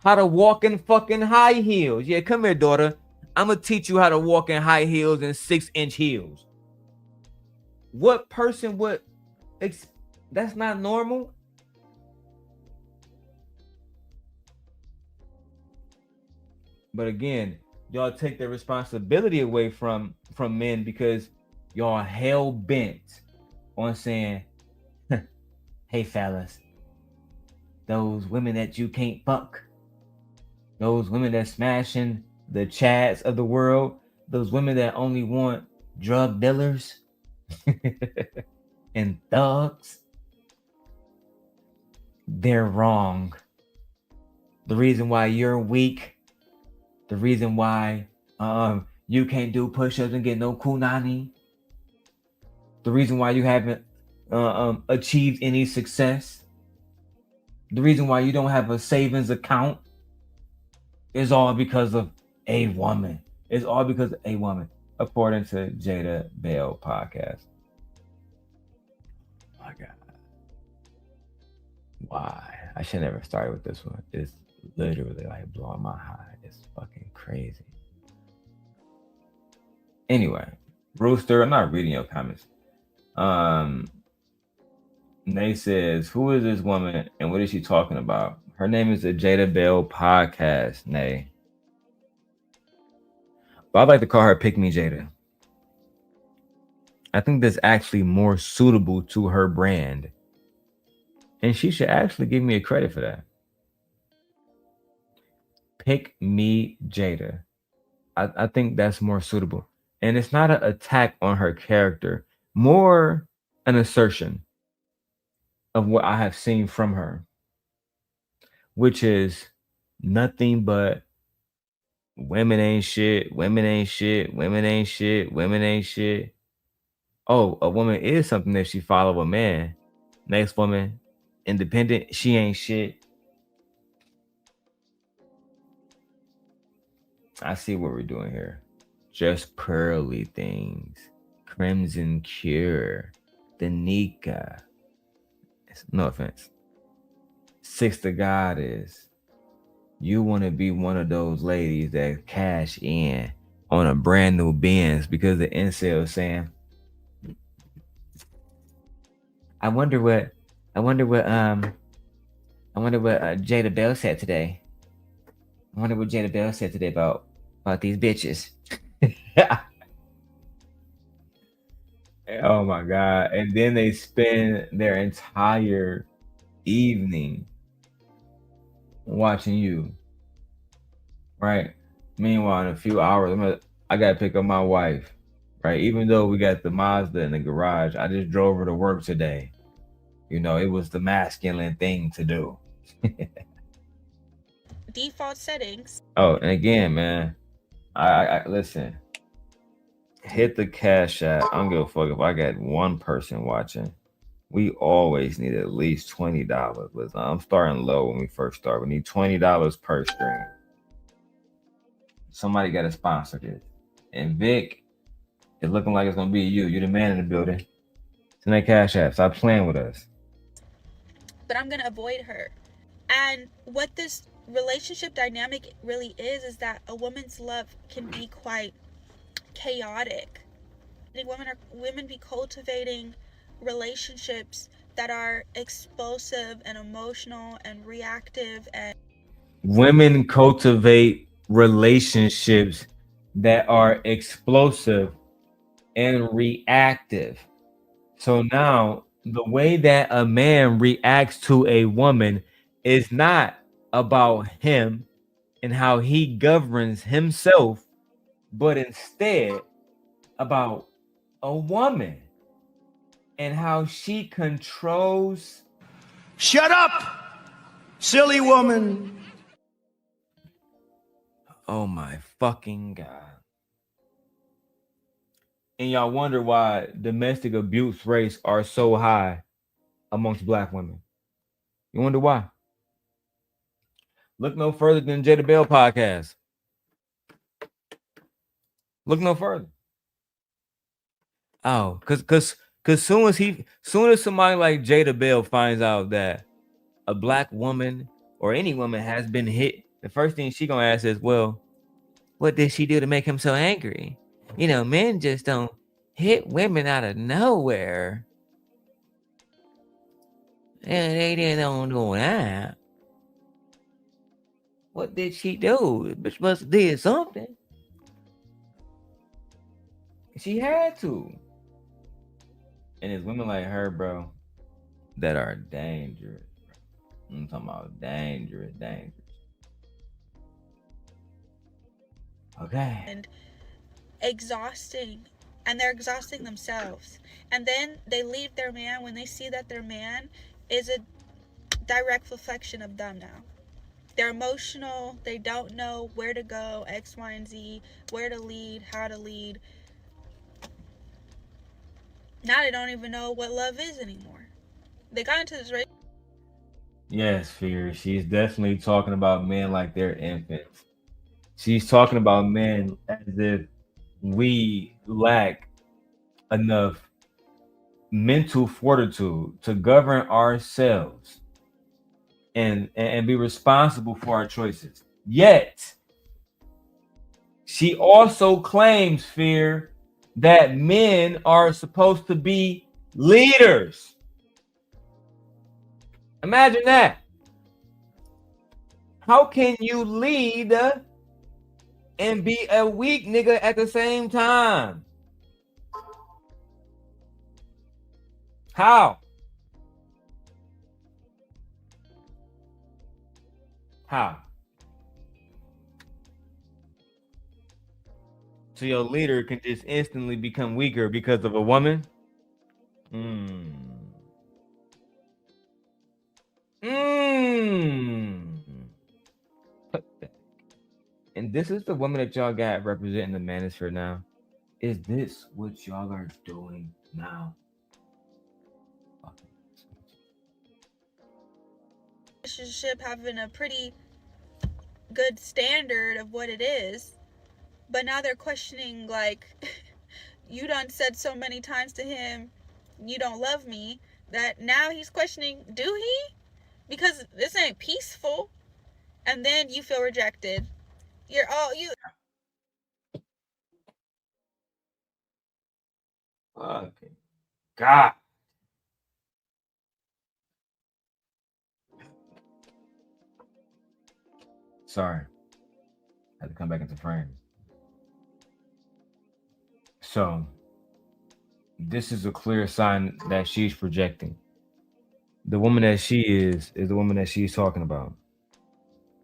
how to walk in fucking high heels. Yeah, come here, daughter. I'm gonna teach you how to walk in high heels and 6-inch heels. What person would? That's not normal. But again, y'all take the responsibility away from men because y'all hell bent on saying, hey fellas, those women that you can't fuck, those women that smashing the chads of the world, those women that only want drug dealers and thugs, they're wrong. The reason why you're weak, the reason why you can't do push-ups and get no kunani, the reason why you haven't achieved any success, the reason why you don't have a savings account is all because of a woman. It's all because of a woman, according to Jada Bell podcast. Oh my God. Why? I should never start with this one. It's literally like blowing my high. It's fucking crazy. Anyway, Rooster, I'm not reading your comments. Nay says, who is this woman and what is she talking about? Her name is the Jada Bell podcast, Nay. But I'd like to call her Pick Me Jada. I think that's actually more suitable to her brand. And she should actually give me a credit for that. Pick Me Jada. I think that's more suitable. And it's not an attack on her character, more an assertion of what I have seen from her, which is nothing but women ain't shit, women ain't shit, women ain't shit, women ain't shit. Oh, a woman is something if she follow a man. Next woman, independent, she ain't shit. I see what we're doing here. Just pearly things. Crimson Cure. The Nika. No offense. Sixth God is. You want to be one of those ladies that cash in on a brand new Benz because the incel is saying, I wonder what Jada Bell said today. I wonder what Jada Bell said today about these bitches. Oh my God. And then they spend their entire evening watching you. Right? Meanwhile, in a few hours, I gotta pick up my wife. Right? Even though we got the Mazda in the garage, I just drove her to work today. You know, it was the masculine thing to do. Default settings. Oh, and again, man, I listen. Hit the cash app. I don't give a fuck if I got one person watching. We always need at least $20. Listen, I'm starting low when we first start. We need $20 per stream. Somebody got to sponsor this. And Vic, it's looking like it's gonna be you. You're the man in the building. Send that cash app. Stop playing with us. But I'm gonna avoid her. And what this relationship dynamic really is that a woman's love can be quite chaotic. Women be cultivating relationships that are explosive and emotional and reactive, and women cultivate relationships that are explosive and reactive. So now the way that a man reacts to a woman is not about him and how he governs himself, but instead about a woman and how she controls. Shut up, silly woman. Oh my fucking God. And y'all wonder why domestic abuse rates are so high amongst Black women. You wonder why? Look no further than Jada Bell podcast. Look no further. Oh, cause soon as somebody like Jada Bell finds out that a Black woman or any woman has been hit, the first thing she gonna ask is, well, what did she do to make him so angry? You know, men just don't hit women out of nowhere. And they don't do that. What did she do? The bitch must have did something. She had to. And it's women like her, bro, that are dangerous. I'm talking about dangerous. Okay. And exhausting. And they're exhausting themselves. And then they leave their man when they see that their man is a direct reflection of them now. They're emotional. They don't know where to go, X, Y, and Z, where to lead, how to lead. Now they don't even know what love is anymore. They got into this race. Yes, Fear. She's definitely talking about men like they're infants. She's talking about men as if we lack enough mental fortitude to govern ourselves and be responsible for our choices. Yet, she also claims, Fear, that men are supposed to be leaders. Imagine that. How can you lead and be a weak nigga at the same time? How? So your leader can just instantly become weaker because of a woman? And this is the woman that y'all got representing the Manosphere now. Is this what y'all are doing now? Relationship having a pretty good standard of what it is, but now they're questioning, like, you done said so many times to him, you don't love me, that now he's questioning, do he? Because this ain't peaceful. And then you feel rejected. You're all you. Okay. God. Sorry. I had to come back into frame. So, this is a clear sign that she's projecting. The woman that she is the woman that she's talking about.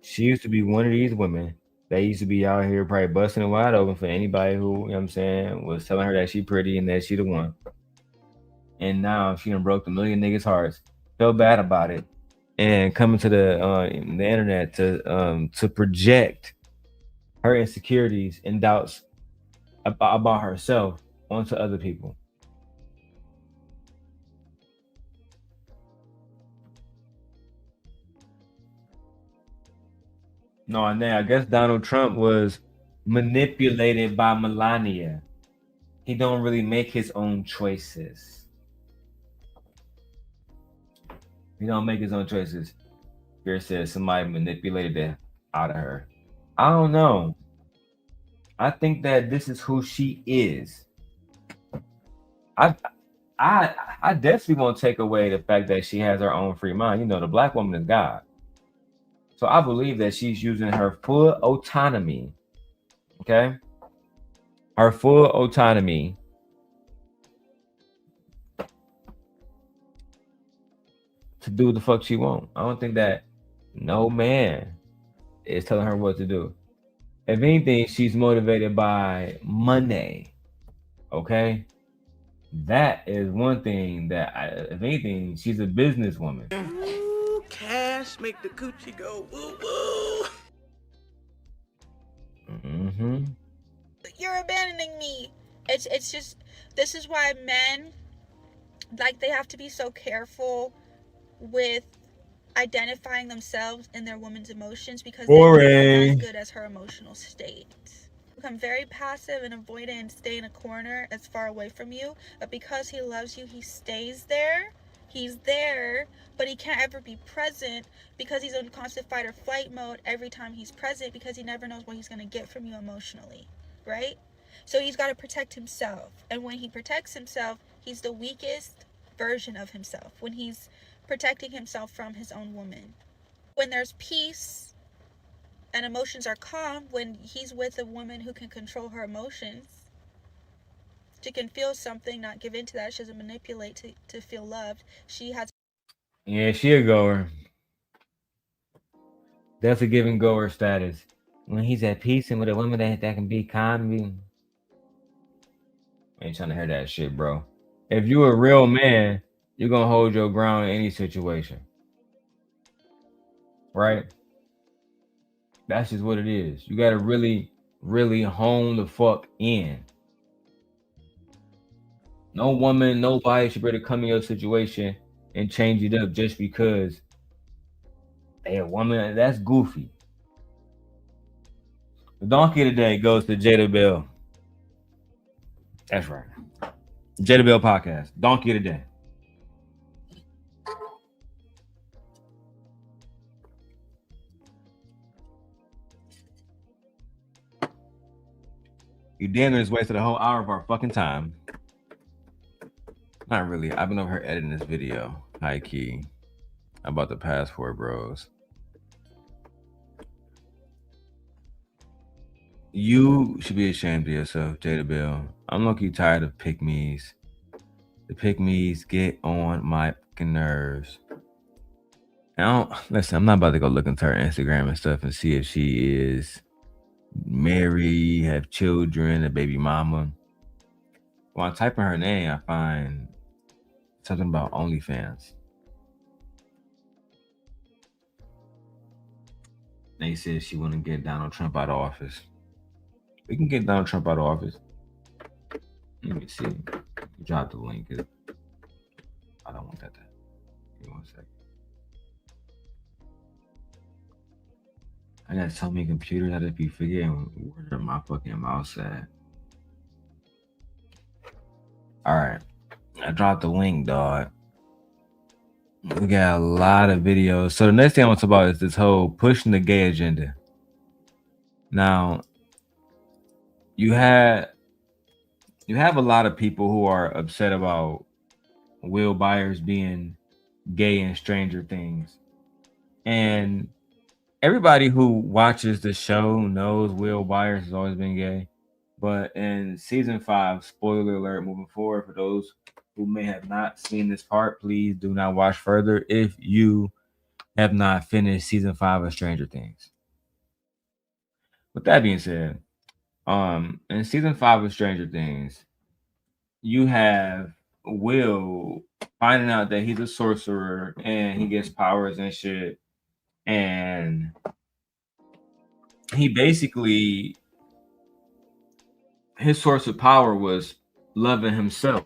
She used to be one of these women that used to be out here probably busting it wide open for anybody who, you know what I'm saying, was telling her that she pretty and that she the one. And now she done broke a million niggas' hearts, felt bad about it, and coming to the internet to project her insecurities and doubts about herself onto other people. No, and then I guess Donald Trump was manipulated by Melania. He don't really make his own choices. He don't make his own choices. Fear says somebody manipulated it out of her. I don't know. I think that this is who she is. I definitely won't take away the fact that she has her own free mind. You know, the black woman is God. So I believe that she's using her full autonomy. Okay? Her full autonomy to do the fuck she wants. I don't think that no man is telling her what to do. If anything, she's motivated by money. Okay? That is one thing that, if anything, she's a businesswoman. Ooh, cash make the coochie go woo woo. Mm-hmm. You're abandoning me. It's just, this is why men, like, they have to be so careful with identifying themselves in their woman's emotions, because they're not as good as her emotional state. Become very passive and avoidant and stay in a corner as far away from you, but because he loves you, he stays there. He's there, but he can't ever be present because he's in constant fight or flight mode every time he's present, because he never knows what he's going to get from you emotionally, right? So he's got to protect himself, and when he protects himself, he's the weakest version of himself when he's protecting himself from his own woman. When there's peace, And emotions are calm when he's with a woman who can control her emotions. She can feel something, not give into that. She doesn't manipulate to feel loved. She has. Yeah, she a goer. Definitely giving goer status. When he's at peace and with a woman that can be calm, ain't trying to hear that shit, bro. If you a real man, you're gonna hold your ground in any situation. Right? That's just what it is. You gotta really, really hone the fuck in. No woman, nobody should be able to come in your situation and change it up just because they a woman. That's goofy. The donkey today goes to Jada Bell. That's right. Jada Bell podcast. Donkey today. You damn near just wasted a whole hour of our fucking time. Not really. I've been over here editing this video. High key. About the passport bros. You should be ashamed of yourself, Jada Bell. I'm low-key tired of pick-me's. The pick-me's get on my fucking nerves. Listen, I'm not about to go look into her Instagram and stuff and see if she is married, have children, a baby mama. When I type in her name, I find something about OnlyFans. They said she wouldn't get Donald Trump out of office. We can get Donald Trump out of office. Let me see. Drop the link. I don't want that. Give me 1 second. I got so many computers I just be forgetting where my fucking mouse at. Alright. I dropped the link, dog. We got a lot of videos. So the next thing I want to talk about is this whole pushing the gay agenda. Now, you have a lot of people who are upset about Will Byers being gay in Stranger Things. And everybody who watches the show knows Will Byers has always been gay. But in season 5, spoiler alert, moving forward, for those who may have not seen this part, please do not watch further if you have not finished season 5 of Stranger Things. With that being said, in season 5 of Stranger Things, you have Will finding out that he's a sorcerer and he gets powers and shit. And he basically, his source of power was loving himself,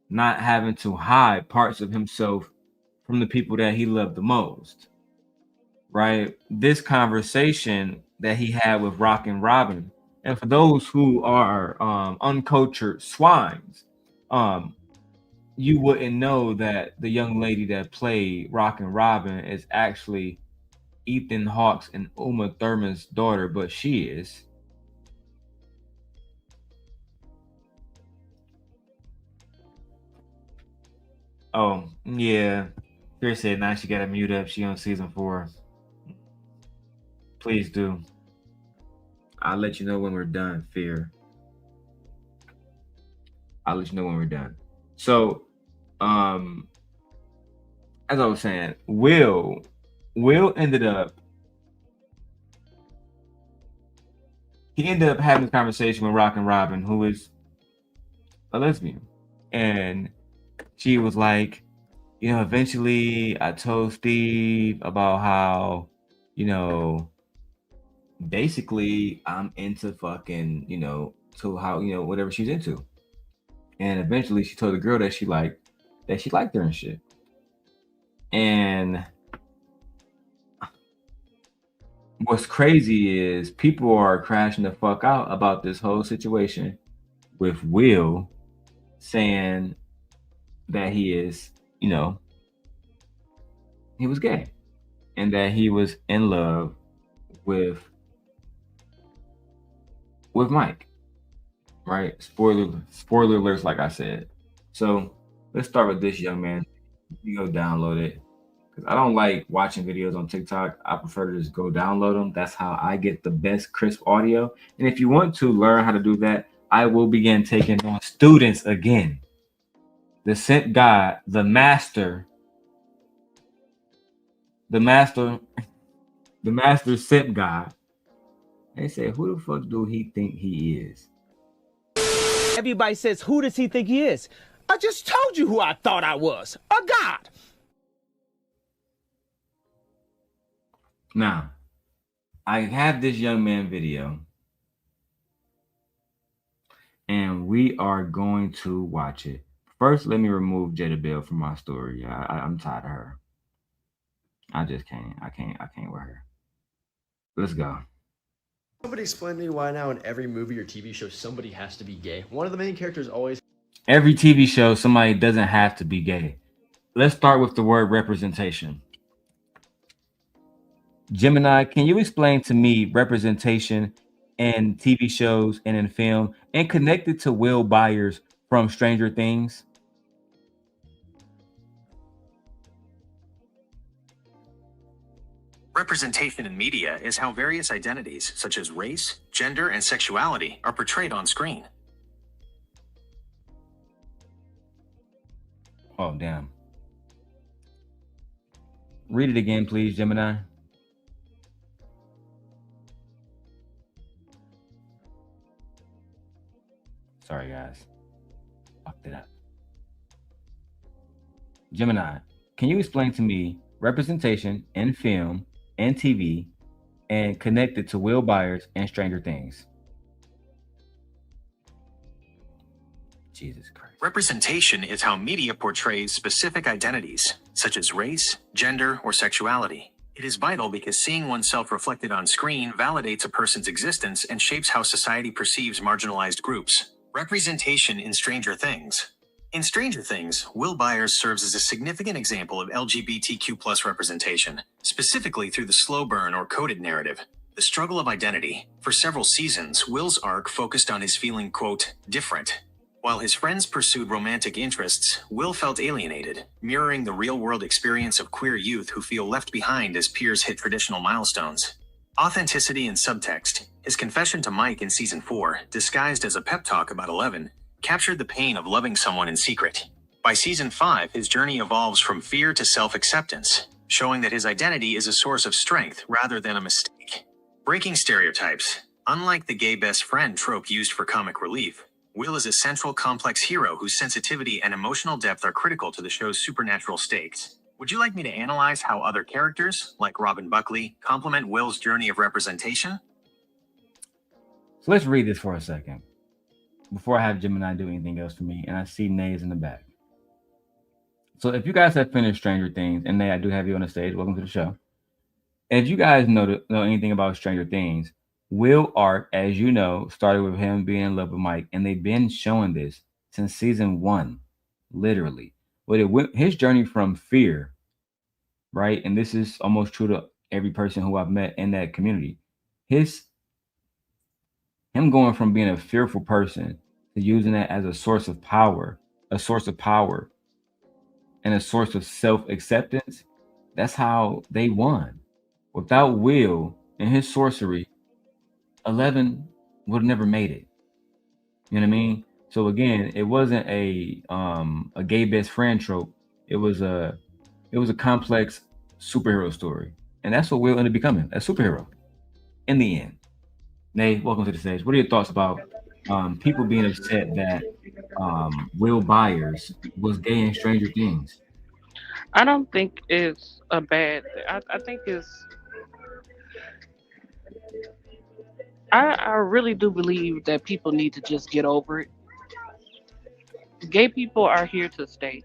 not having to hide parts of himself from the people that he loved the most. Right? This conversation that he had with Rockin' Robin, and for those who are uncultured swines, you wouldn't know that the young lady that played Rockin' Robin is actually Ethan Hawke's and Uma Thurman's daughter, but she is. Oh, yeah. Chris said now she gotta mute up. She on season 4. Please do. I'll let you know when we're done, Fear. I'll let you know when we're done. So, as I was saying, Will ended up having this conversation with Rockin' Robin, who is a lesbian. And she was like, eventually I told Steve about how, basically I'm into fucking, to how, whatever she's into. And eventually she told the girl that she liked her and shit. And what's crazy is people are crashing the fuck out about this whole situation with Will saying that he is, he was gay and that he was in love with Mike, right? Spoiler alerts, like I said. So let's start with this young man. You go download it. because I don't like watching videos on TikTok. I prefer to just go download them. That's how I get the best crisp audio. And if you want to learn how to do that, I will begin taking on students again. The sent God, the master sent God. They said, who the fuck do he think he is? Everybody says, who does he think he is? I just told you who I thought I was. A god. Now, I have this young man video, and we are going to watch it. First, let me remove Jada Bill from my story. I'm tired of her. I just can't. I can't with her. Let's go. Somebody explain to me why now in every movie or TV show somebody has to be gay. One of the main characters always. Every TV show, somebody doesn't have to be gay. Let's start with the word representation. Gemini, can you explain to me representation in TV shows and in film and connected to Will Byers from Stranger Things? Representation in media is how various identities, such as race, gender, and sexuality, are portrayed on screen. Oh, damn. Read it again, please, Gemini. Sorry, guys. Fucked it up. Gemini, can you explain to me representation in film and TV and connected to Will Byers and Stranger Things? Jesus Christ. Representation is how media portrays specific identities, such as race, gender, or sexuality. It is vital because seeing oneself reflected on screen validates a person's existence and shapes how society perceives marginalized groups. Representation in Stranger Things. In Stranger Things, Will Byers serves as a significant example of LGBTQ+ representation, specifically through the slow burn or coded narrative, the struggle of identity. For several seasons, Will's arc focused on his feeling, quote, different. While his friends pursued romantic interests, Will felt alienated, mirroring the real-world experience of queer youth who feel left behind as peers hit traditional milestones. Authenticity and subtext. His confession to Mike in Season 4, disguised as a pep talk about 11, captured the pain of loving someone in secret. By Season 5, his journey evolves from fear to self-acceptance, showing that his identity is a source of strength rather than a mistake. Breaking stereotypes. Unlike the gay best friend trope used for comic relief, Will is a central complex hero whose sensitivity and emotional depth are critical to the show's supernatural stakes. Would you like me to analyze how other characters, like Robin Buckley, complement Will's journey of representation? So let's read this for a second before I have Gemini do anything else for me, and I see Nays in the back. So if you guys have finished Stranger Things, and Nay, I do have you on the stage, welcome to the show. If you guys know anything about Stranger Things, Will arc, as you know, started with him being in love with Mike, and they've been showing this since Season 1, literally. But it went his journey from fear, right? And this is almost true to every person who I've met in that community. Him going from being a fearful person to using that as a source of power, and a source of self-acceptance. That's how they won. Without Will and his sorcery, 11 would have never made it. You know what I mean? So again, it wasn't a gay best friend trope. It was a complex superhero story, and that's what Will ended up becoming, a superhero in the end. Nay, welcome to the stage. What are your thoughts about people being upset that Will Byers was gay in Stranger Things? I don't think it's a bad. I think it's. I really do believe that people need to just get over it. Gay people are here to stay.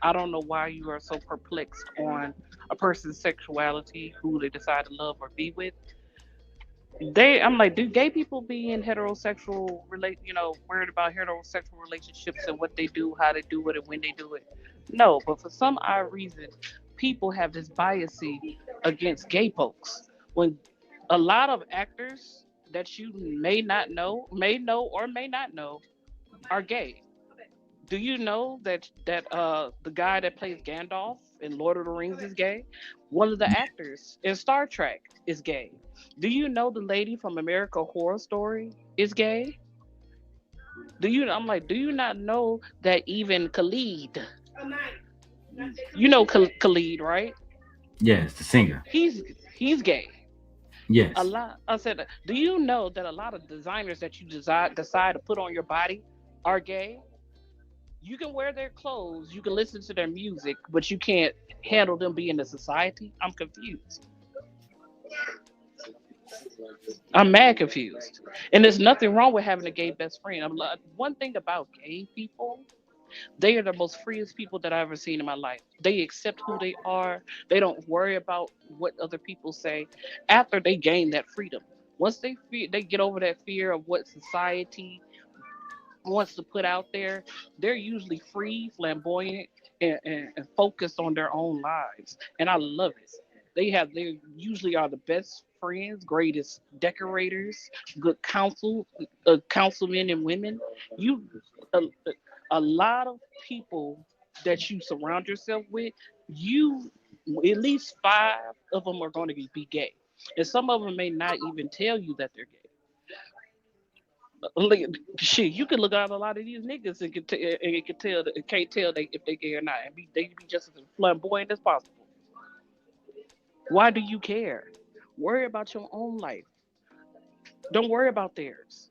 I don't know why you are so perplexed on a person's sexuality, who they decide to love or be with. I'm like, do gay people be in heterosexual worried about heterosexual relationships and what they do, how they do it, and when they do it? No, but for some odd reason, people have this bias against gay folks. When a lot of actors that you may know or may not know, are gay. Do you know that the guy that plays Gandalf in Lord of the Rings is gay. One of the actors in Star Trek is gay. Do you know the lady from American Horror Story is gay? I'm like, do you not know that even Khalid, you know Khalid, right? Yes, the singer. He's gay. Yes. A lot. I said, do you know that a lot of designers that you decide to put on your body are gay? You can wear their clothes, you can listen to their music, but you can't handle them being in society. I'm confused. I'm mad confused. And there's nothing wrong with having a gay best friend. One thing about gay people, they are the most freest people that I've ever seen in my life. They accept who they are. They don't worry about what other people say after they gain that freedom. Once they get over that fear of what society wants to put out there, they're usually free, flamboyant, and focused on their own lives. And I love it. They usually are the best friends, greatest decorators, good councilmen and women. You a, a lot of people that you surround yourself with, you at least 5 of them are going to be gay, and some of them may not even tell you that they're gay. Like, shit, you can look at a lot of these niggas and can't tell if they gay or not, and they be just as flamboyant as possible. Why do you care? Worry about your own life. Don't worry about theirs.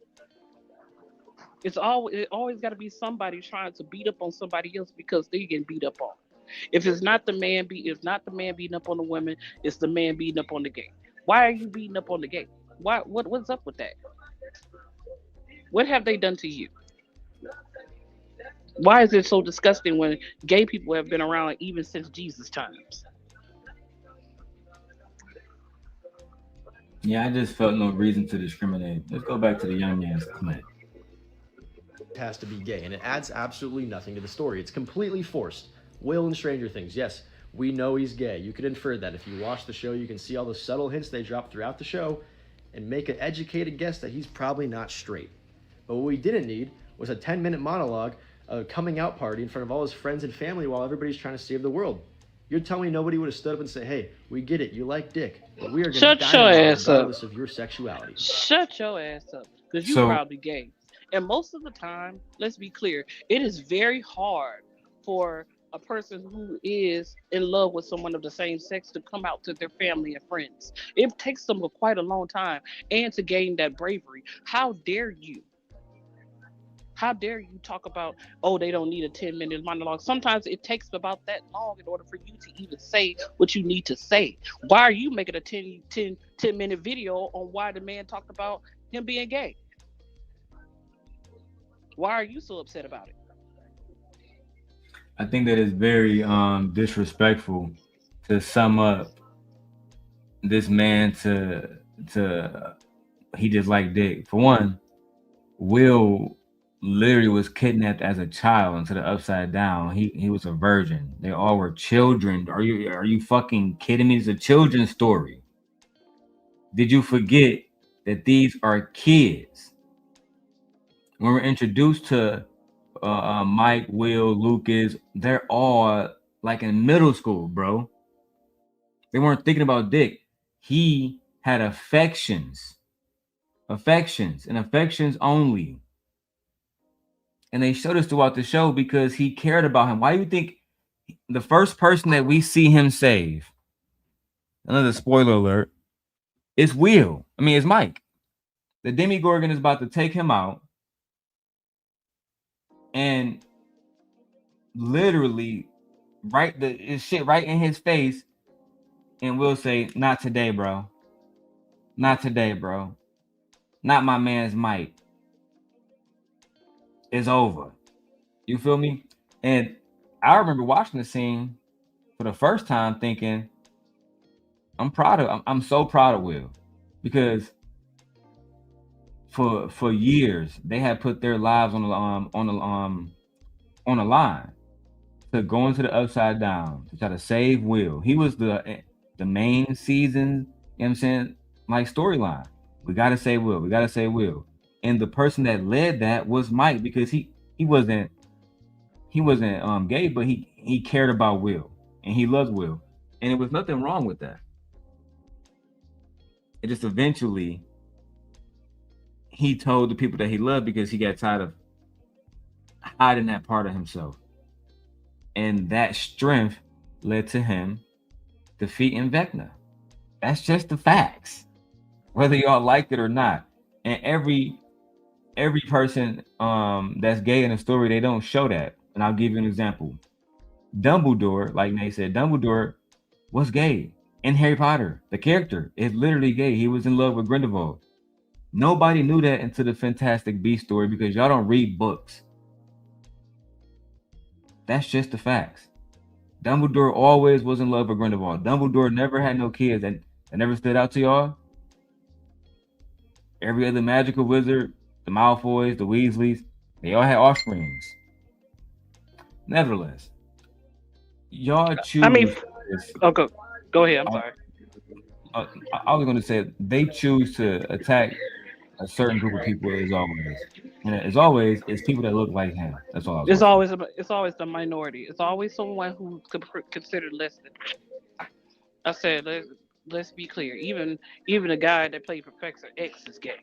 It always got to be somebody trying to beat up on somebody else because they getting beat up on. If it's not the man beating up on the woman, it's the man beating up on the gay. Why are you beating up on the gay? What's up with that? What have they done to you? Why is it so disgusting when gay people have been around even since Jesus times? Yeah, I just felt no reason to discriminate. Let's go back to the young man's comment. Has to be gay, and it adds absolutely nothing to the story. It's completely forced. Will in Stranger Things, yes, we know he's gay. You could infer that. If you watch the show, you can see all the subtle hints they drop throughout the show and make an educated guess that he's probably not straight. But what we didn't need was a 10-minute monologue, a coming out party in front of all his friends and family while everybody's trying to save the world. You're telling me nobody would have stood up and said, hey, we get it, you like dick, but we are going to die regardless of your sexuality. Shut your ass up, because you're probably gay. And most of the time, let's be clear, it is very hard for a person who is in love with someone of the same sex to come out to their family and friends. It takes them quite a long time and to gain that bravery. How dare you? How dare you talk about, oh, they don't need a 10-minute monologue. Sometimes it takes about that long in order for you to even say what you need to say. Why are you making a 10-minute video on why the man talked about him being gay? Why are you so upset about it? I think that it's very disrespectful to sum up this man to he just like dick. For one, Will literally was kidnapped as a child into the upside down. He was a virgin. They all were children. Are you fucking kidding me? It's a children's story. Did you forget that these are kids? When we're introduced to Mike, Will, Lucas, they're all like in middle school, bro. They weren't thinking about dick. He had affections and affections only. And they showed us throughout the show because he cared about him. Why do you think the first person that we see him save, another spoiler alert, is Will? I mean, it's Mike. The Demogorgon is about to take him out. And literally shit right in his face, and Will say, not today, bro. Not today, bro. Not my man's Mike. It's over. You feel me? And I remember watching the scene for the first time thinking, I'm so proud of Will, because for years they had put their lives on the line to go into the upside down to try to save Will. He was the main season, you know what I'm saying, like storyline. We gotta save Will. We gotta save Will. And the person that led that was Mike, because he wasn't gay, but he cared about Will. and he loves Will, and there was nothing wrong with that. It just eventually he told the people that he loved because he got tired of hiding that part of himself, and that strength led to him defeating Vecna. That's just the facts, whether y'all like it or not. And every person that's gay in the story, they don't show that. And I'll give you an example. Dumbledore, like Nate said, Dumbledore was gay in Harry Potter. The character is literally gay. He was in love with Grindelwald. Nobody knew that until the Fantastic Beasts story because y'all don't read books. That's just the facts. Dumbledore always was in love with Grindelwald. Dumbledore never had no kids, and that never stood out to y'all. Every other magical wizard, the Malfoys, the Weasleys, they all had offsprings. Nevertheless, y'all choose. I mean, go ahead. I'm sorry. I was going to say they choose to attack a certain group of people as always, and as always, it's people that look like him. That's all. It's always the minority. It's always someone who's considered less than. I said, let's be clear. Even the guy that played Professor X is gay.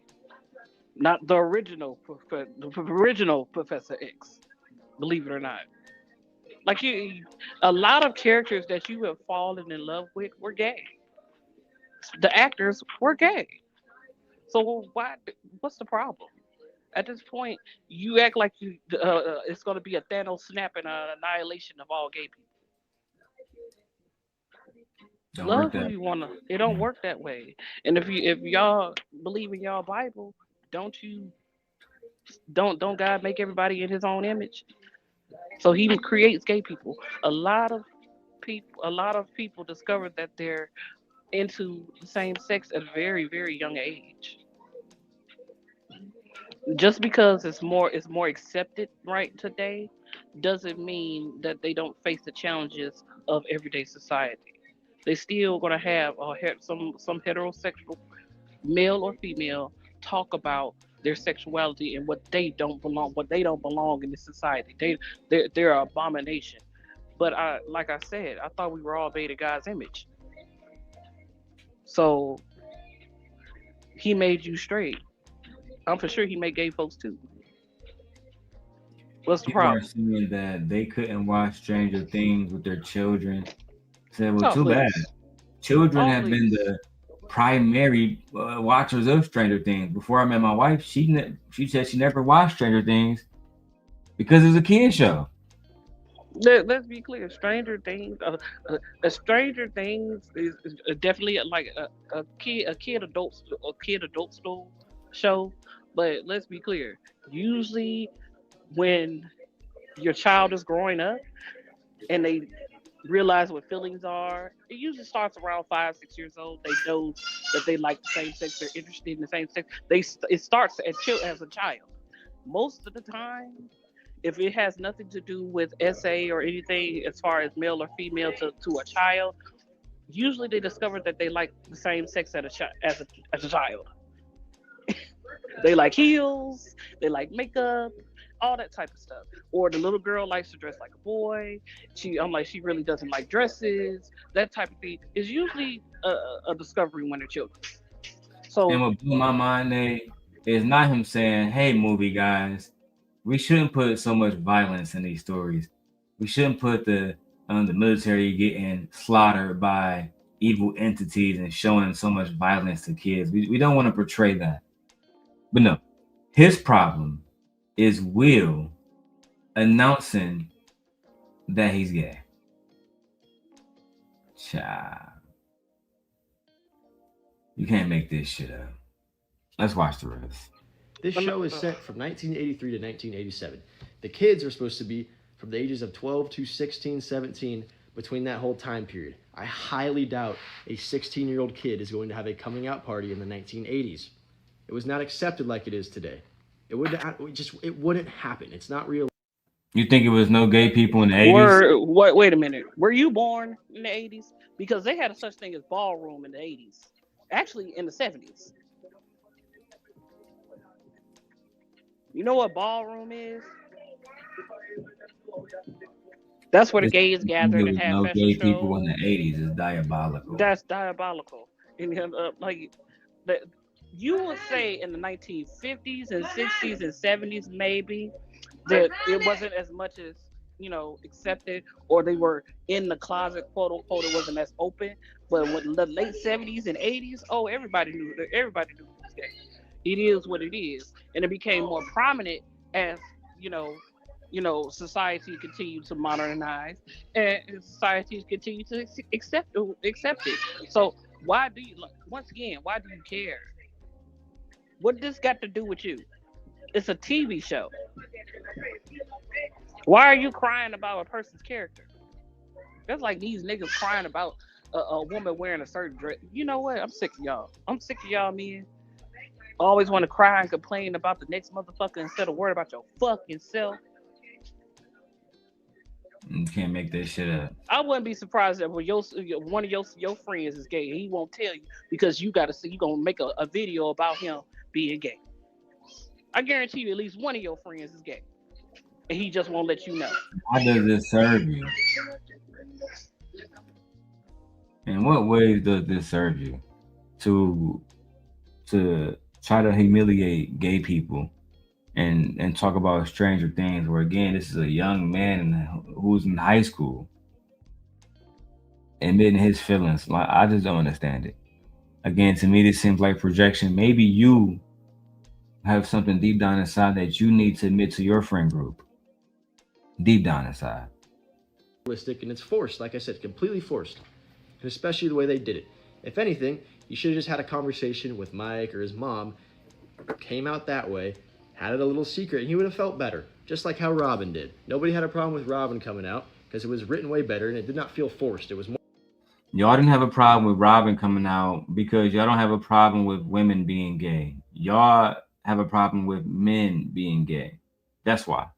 Not the original Professor X. Believe it or not. Like a lot of characters that you have fallen in love with were gay. The actors were gay. So what's the problem? At this point, you act like it's going to be a Thanos snap and an annihilation of all gay people. Love who you wanna. It don't work that way. And if y'all believe in y'all Bible, don't God make everybody in His own image? So He creates gay people. A lot of people discover that they're into the same sex at a very, very young age. Just because it's more accepted right today doesn't mean that they don't face the challenges of everyday society. They still gonna have some heterosexual male or female talk about their sexuality and what they don't belong in this society. They're an abomination. But like I said, I thought we were all made in God's image. So He made you straight. I'm for sure He made gay folks too. What's the People are problem? saying that they couldn't watch Stranger Things with their children. I said, well, Oh, too bad. please. Children Oh, have been please. the primary watchers of Stranger Things. Before I met my wife, she said she never watched Stranger Things because it's a kid show. Let's be clear. Stranger Things is definitely like a kid adult show. But let's be clear. Usually, when your child is growing up and they realize what feelings are, it usually starts around 5, 6 years old. They know that they like the same sex. They're interested in the same sex. It starts as a child. Most of the time, if it has nothing to do with SA or anything as far as male or female to a child, usually they discover that they like the same sex as a child. They like heels, they like makeup, all that type of stuff. Or the little girl likes to dress like a boy. She really doesn't like dresses. That type of thing is usually a discovery when they're children. So And what blew my mind, Nate, is not him saying, hey, movie guys, we shouldn't put so much violence in these stories. We shouldn't put the military getting slaughtered by evil entities and showing so much violence to kids. We don't want to portray that. But no, his problem is Will announcing that he's gay. Child. You can't make this shit up. Let's watch the rest. This show is set from 1983 to 1987. The kids are supposed to be from the ages of 12 to 16, 17, between that whole time period. I highly doubt a 16-year-old kid is going to have a coming out party in the 1980s. It was not accepted like it is today. It wouldn't happen. It's not real. You think it was no gay people in the 80s? Wait a minute. Were you born in the 80s? Because they had a such thing as ballroom in the 80s. Actually, in the 70s. You know what ballroom is? That's where the This gays gathered there and was had no fashion gay people in shows. the 80s is diabolical. That's diabolical. And like the, you would say in the 1950s and 60s and 70s maybe that it wasn't as much as accepted, or they were in the closet, quote unquote. It wasn't as open. But with the late 70s and 80s, oh, everybody knew it was gay. It is what it is, and it became more prominent as you know society continued to modernize, and society continued to accept it. So why do you, once again, why do you care? What this got to do with you? It's a TV show. Why are you crying about a person's character? That's like these niggas crying about a woman wearing a certain dress. You know what? I'm sick of y'all. I'm sick of y'all men. Always want to cry and complain about the next motherfucker instead of worry about your fucking self. You can't make that shit up. I wouldn't be surprised if one of your friends is gay. He won't tell you because you got to see, you gonna make a video about him being gay. I guarantee you, at least one of your friends is gay, and he just won't let you know. How does this serve you? In what ways does this serve you? To try to humiliate gay people and talk about stranger things, where again, this is a young man who's in high school admitting his feelings. Like, I just don't understand it. Again, to me, this seems like projection. Maybe you have something deep down inside that you need to admit to your friend group. Deep down inside. And it's forced, like I said, completely forced. And especially the way they did it. If anything, you should have just had a conversation with Mike or his mom, came out that way, had it a little secret, and he would have felt better. Just like how Robin did. Nobody had a problem with Robin coming out because it was written way better and it did not feel forced. It was more. Y'all didn't have a problem with Robin coming out because y'all don't have a problem with women being gay. Y'all have a problem with men being gay. That's why.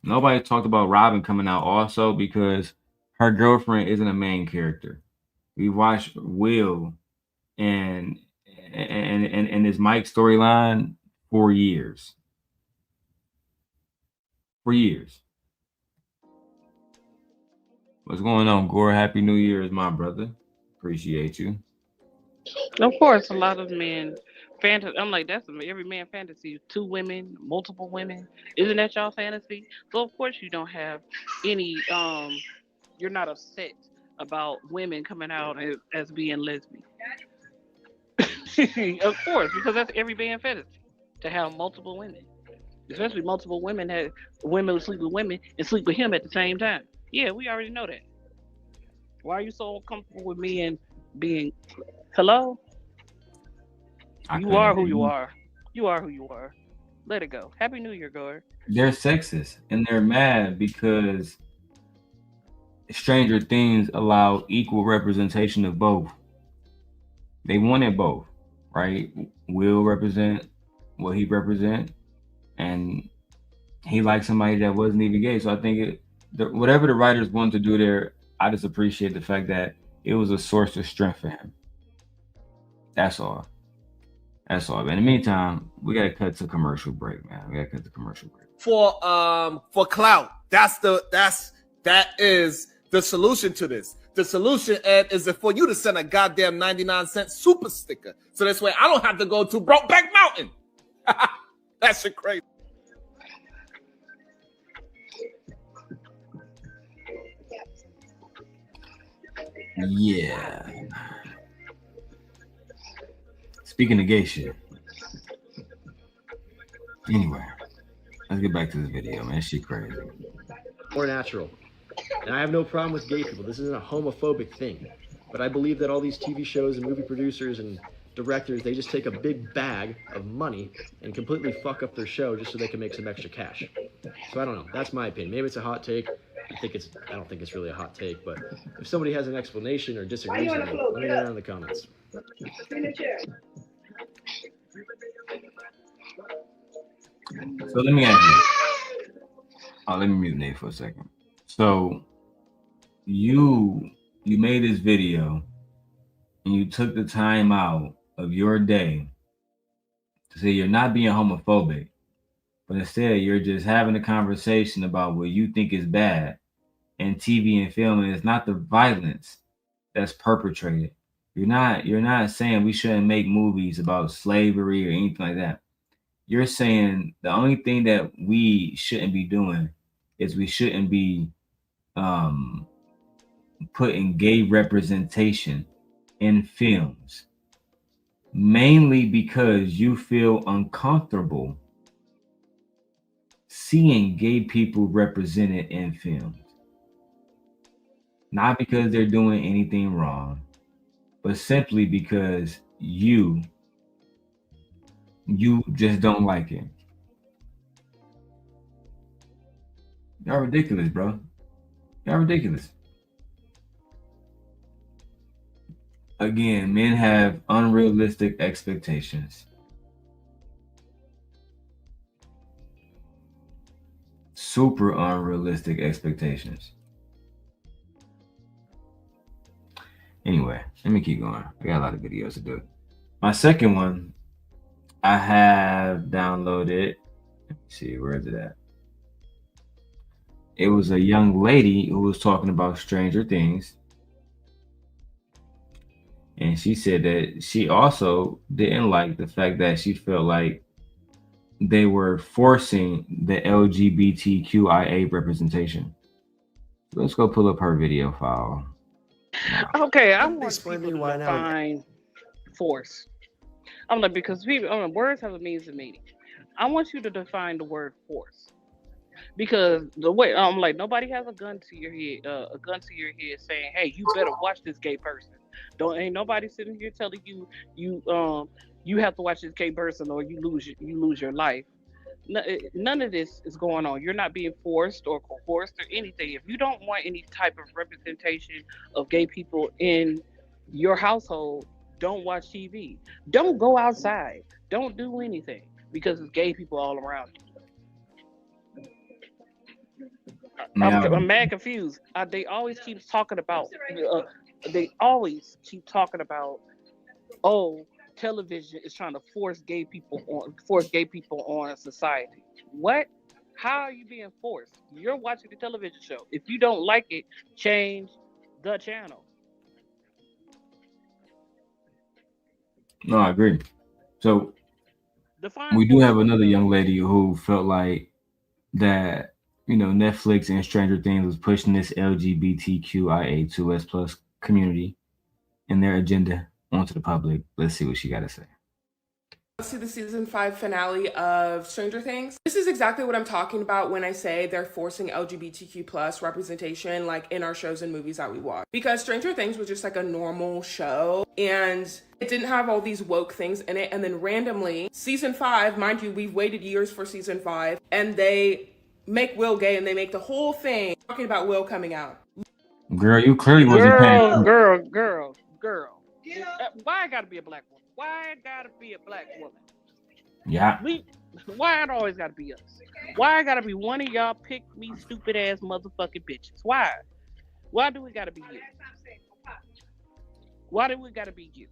Nobody talked about Robin coming out also because her girlfriend isn't a main character. We watched Will and this Mike storyline for years. For years. What's going on, Gore? Happy New Year's, my brother. Appreciate you. Of course, a lot of men fantasy. I'm like, that's every man fantasy. 2 women, multiple women. Isn't that y'all fantasy? So of course you don't have any. You're not upset about women coming out as being lesbian. Of course, because that's every man fantasy to have multiple women, especially multiple women women who sleep with women and sleep with him at the same time. Yeah, we already know that. Why are you so uncomfortable with me and being? Hello? You are who you are. You are who you are. Let it go. Happy New Year, Gore. They're sexist and they're mad because Stranger Things allowed equal representation of both. They wanted both, right? Will represent what he represent, and he liked somebody that wasn't even gay. So I think whatever the writers wanted to do there, I just appreciate the fact that it was a source of strength for him. That's all. That's all. But in the meantime, we gotta cut to commercial break, man. We gotta cut to commercial break. For clout. That is the solution to this. The solution, Ed, is for you to send a goddamn 99-cent super sticker. So this way I don't have to go to Brokeback Mountain. That shit crazy. Yeah. Speaking of gay shit. Anyway, let's get back to this video, man. Shit crazy. More natural. And I have no problem with gay people. This isn't a homophobic thing. But I believe that all these TV shows and movie producers and directors, they just take a big bag of money and completely fuck up their show just so they can make some extra cash. So I don't know. That's my opinion. Maybe it's a hot take. I don't think it's really a hot take, but if somebody has an explanation or disagrees with me, let me know in the comments. So let me ask you. Oh, let me mute Nate for a second. So you made this video and you took the time out of your day to say you're not being homophobic, but instead you're just having a conversation about what you think is bad in TV and film, and it's not the violence that's perpetrated. You're not saying we shouldn't make movies about slavery or anything like that. You're saying the only thing that we shouldn't be doing is we shouldn't be um, putting gay representation in films, mainly because you feel uncomfortable seeing gay people represented in films. Not because they're doing anything wrong, but simply because you just don't like it. Y'all ridiculous, bro. Y'all ridiculous. Again, men have unrealistic expectations. Super unrealistic expectations. Anyway, let me keep going. I got a lot of videos to do. My second one, I have downloaded. Let me see, where is it at? It was a young lady who was talking about Stranger Things. And she said that she also didn't like the fact that she felt like they were forcing the LGBTQIA representation. Let's go pull up her video file. Okay, I want Explain people me to why now. define force. I'm like, because people, words have a means of meaning. I want you to define the word force. Because the way I'm like, nobody has a gun to your head saying, "Hey, you better watch this gay person." Ain't nobody sitting here telling you have to watch this gay person or you lose your life. None of this is going on. You're not being forced or coerced or anything. If you don't want any type of representation of gay people in your household, don't watch TV. Don't go outside. Don't do anything because it's gay people all around you. Now, I'm mad confused. They always keep talking about. They always keep talking about. Oh, television is trying to force gay people on society. What? How are you being forced? You're watching the television show. If you don't like it, change the channel. no, I agree. So Define we do force have for me, another though. young lady who felt like that, Netflix and Stranger Things was pushing this LGBTQIA2S plus community and their agenda onto the public. Let's see what she got to say. To the season 5 finale of Stranger Things. This is exactly what I'm talking about when I say they're forcing LGBTQ plus representation like in our shows and movies that we watch. Because Stranger Things was just like a normal show and it didn't have all these woke things in it. And then randomly, season 5, mind you, we've waited years for season 5, and they make Will gay and they make the whole thing talking about Will coming out. Girl, you clearly wasn't paying attention. Girl. Why I gotta be a black woman? Why I gotta be a black woman? Yeah. Why it always gotta be us? Why I gotta be one of y'all pick me stupid ass motherfucking bitches? Why? Why do we gotta be you? Why do we gotta be you?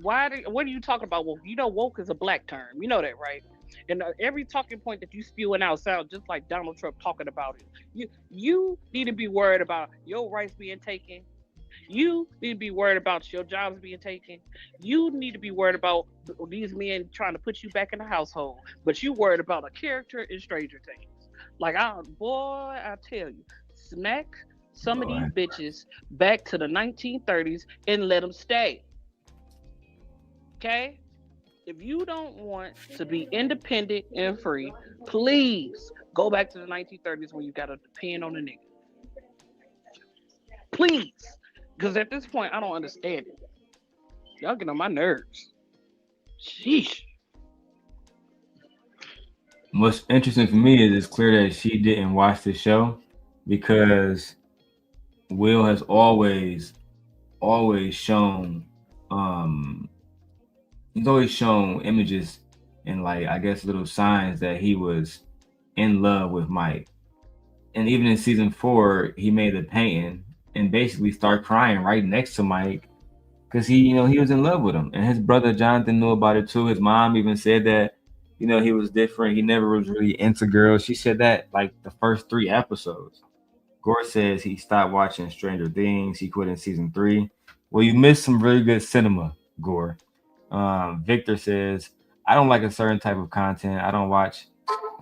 What are you talking about? Woke? Woke is a black term. You know that, right? And every talking point that you spewing out sounds just like Donald Trump talking about it. You need to be worried about your rights being taken. You need to be worried about your jobs being taken. You need to be worried about these men trying to put you back in the household. But you worried about a character in Stranger Things. Like, I tell you, smack some of these bitches back to the 1930s and let them stay. Okay? If you don't want to be independent and free, please go back to the 1930s when you got to depend on a nigga. Please. Because at this point, I don't understand it. Y'all get on my nerves. Sheesh. What's interesting for me is it's clear that she didn't watch the show because Will has always shown he's always shown images and like I guess little signs that he was in love with Mike. And even in season 4, he made a painting and basically start crying right next to Mike because he was in love with him. And his brother Jonathan knew about it too. His mom even said that, You know, he was different. He never was really into girls. She said that like the first 3 episodes. Gore says he stopped watching Stranger Things. He quit in season 3. Well, you missed some really good cinema, Gore. Victor says, I don't like a certain type of content. I don't watch,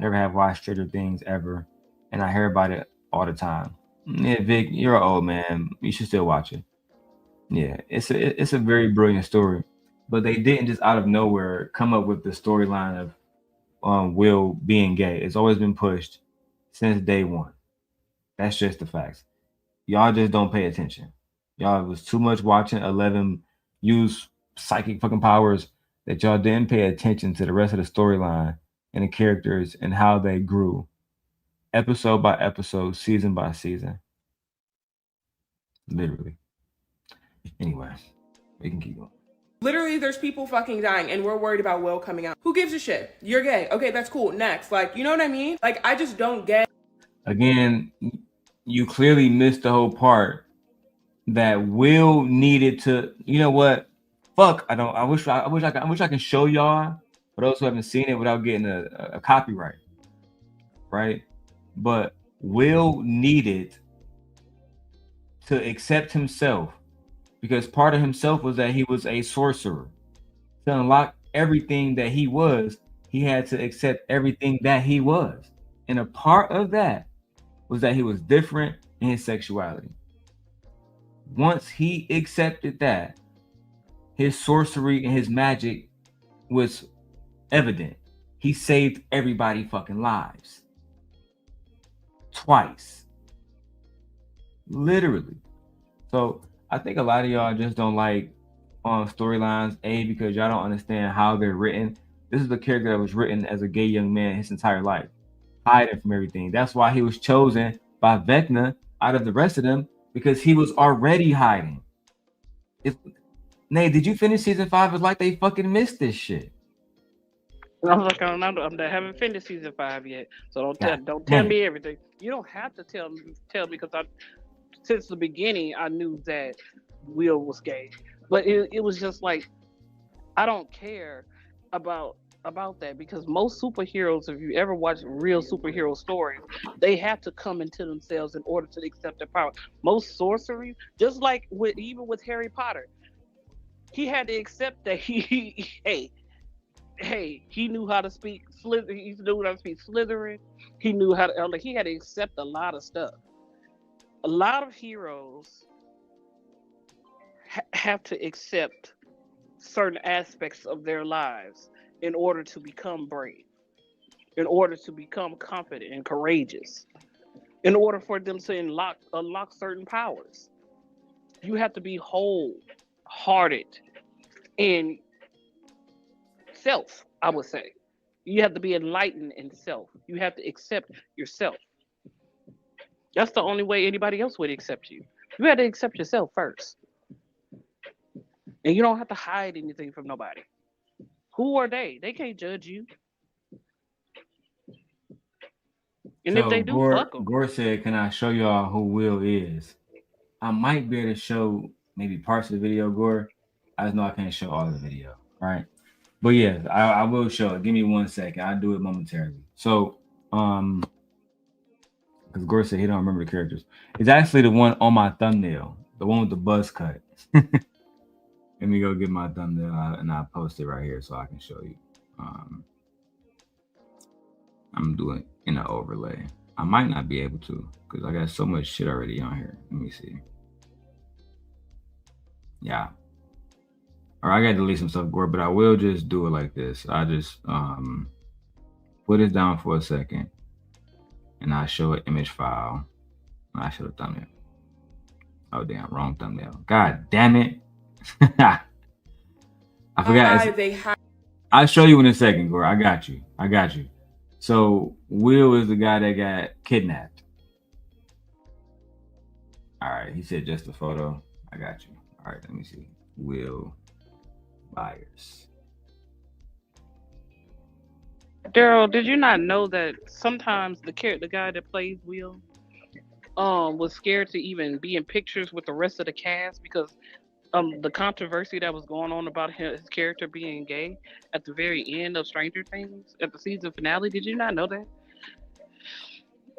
never have watched Stranger Things ever. And I hear about it all the time. Yeah, Vic, you're an old man. You should still watch it. Yeah, it's a very brilliant story. But they didn't just out of nowhere come up with the storyline of Will being gay. It's always been pushed since day one. That's just the facts. Y'all just don't pay attention. Y'all was too much watching 11 use psychic fucking powers that y'all didn't pay attention to the rest of the storyline and the characters and how they grew episode by episode, season by season. Literally. Anyway, we can keep going. Literally, there's people fucking dying, and we're worried about Will coming out. Who gives a shit? You're gay. Okay, that's cool. Next. Like, you know what I mean? Like, I just don't get. Again, you clearly missed the whole part that Will needed to. You know what? Fuck. I wish I can show y'all for those who haven't seen it without getting a copyright. Right? But Will needed to accept himself. Because part of himself was that he was a sorcerer. To unlock everything that he was, he had to accept everything that he was. And a part of that was that he was different in his sexuality. Once he accepted that, his sorcery and his magic was evident. He saved everybody fucking lives. Twice. Literally. So I think a lot of y'all just don't like storylines, because y'all don't understand how they're written. This is a character that was written as a gay young man his entire life, hiding from everything. That's why he was chosen by Vecna out of the rest of them, because he was already hiding. Nate, did you finish season 5? It's like they fucking missed this shit. I haven't finished season 5 yet, so don't tell me everything. You don't have to tell me because since the beginning, I knew that Will was gay, but it was just like, I don't care about that, because most superheroes, if you ever watch real superhero stories, they have to come into themselves in order to accept their power. Most sorcery, just like even with Harry Potter, he had to accept that he knew how to speak Slytherin. He knew how to, he had to accept a lot of stuff. A lot of heroes have to accept certain aspects of their lives in order to become brave, in order to become confident and courageous, in order for them to unlock certain powers. You have to be wholehearted in self, I would say. You have to be enlightened in self. You have to accept yourself. That's the only way anybody else would accept you. You have to accept yourself first. And you don't have to hide anything from nobody. Who are they? They can't judge you. And so if they do, fuck them. Gore said, can I show y'all who Will is? I might be able to show maybe parts of the video, Gore. I just know I can't show all of the video, right? But yeah, I will show it. Give me 1 second. I'll do it momentarily. So, because Gore said he don't remember the characters. It's actually the one on my thumbnail, the one with the buzz cut. Let me go get my thumbnail and I'll post it right here so I can show you. I'm doing in an overlay. I might not be able to because I got so much shit already on here. Let me see. Yeah. Or I gotta delete some stuff, Gore, but I will just do it like this. I just put it down for a second. And I show an image file. I show the thumbnail. Oh damn, wrong thumbnail. God damn it. I forgot. I'll show you in a second, Gore. I got you. So Will is the guy that got kidnapped. All right, he said just a photo. I got you. All right, let me see. Will Byers. Daryl, did you not know that sometimes the guy that plays Will was scared to even be in pictures with the rest of the cast because the controversy that was going on about his character being gay at the very end of Stranger Things at the season finale. Did you not know that?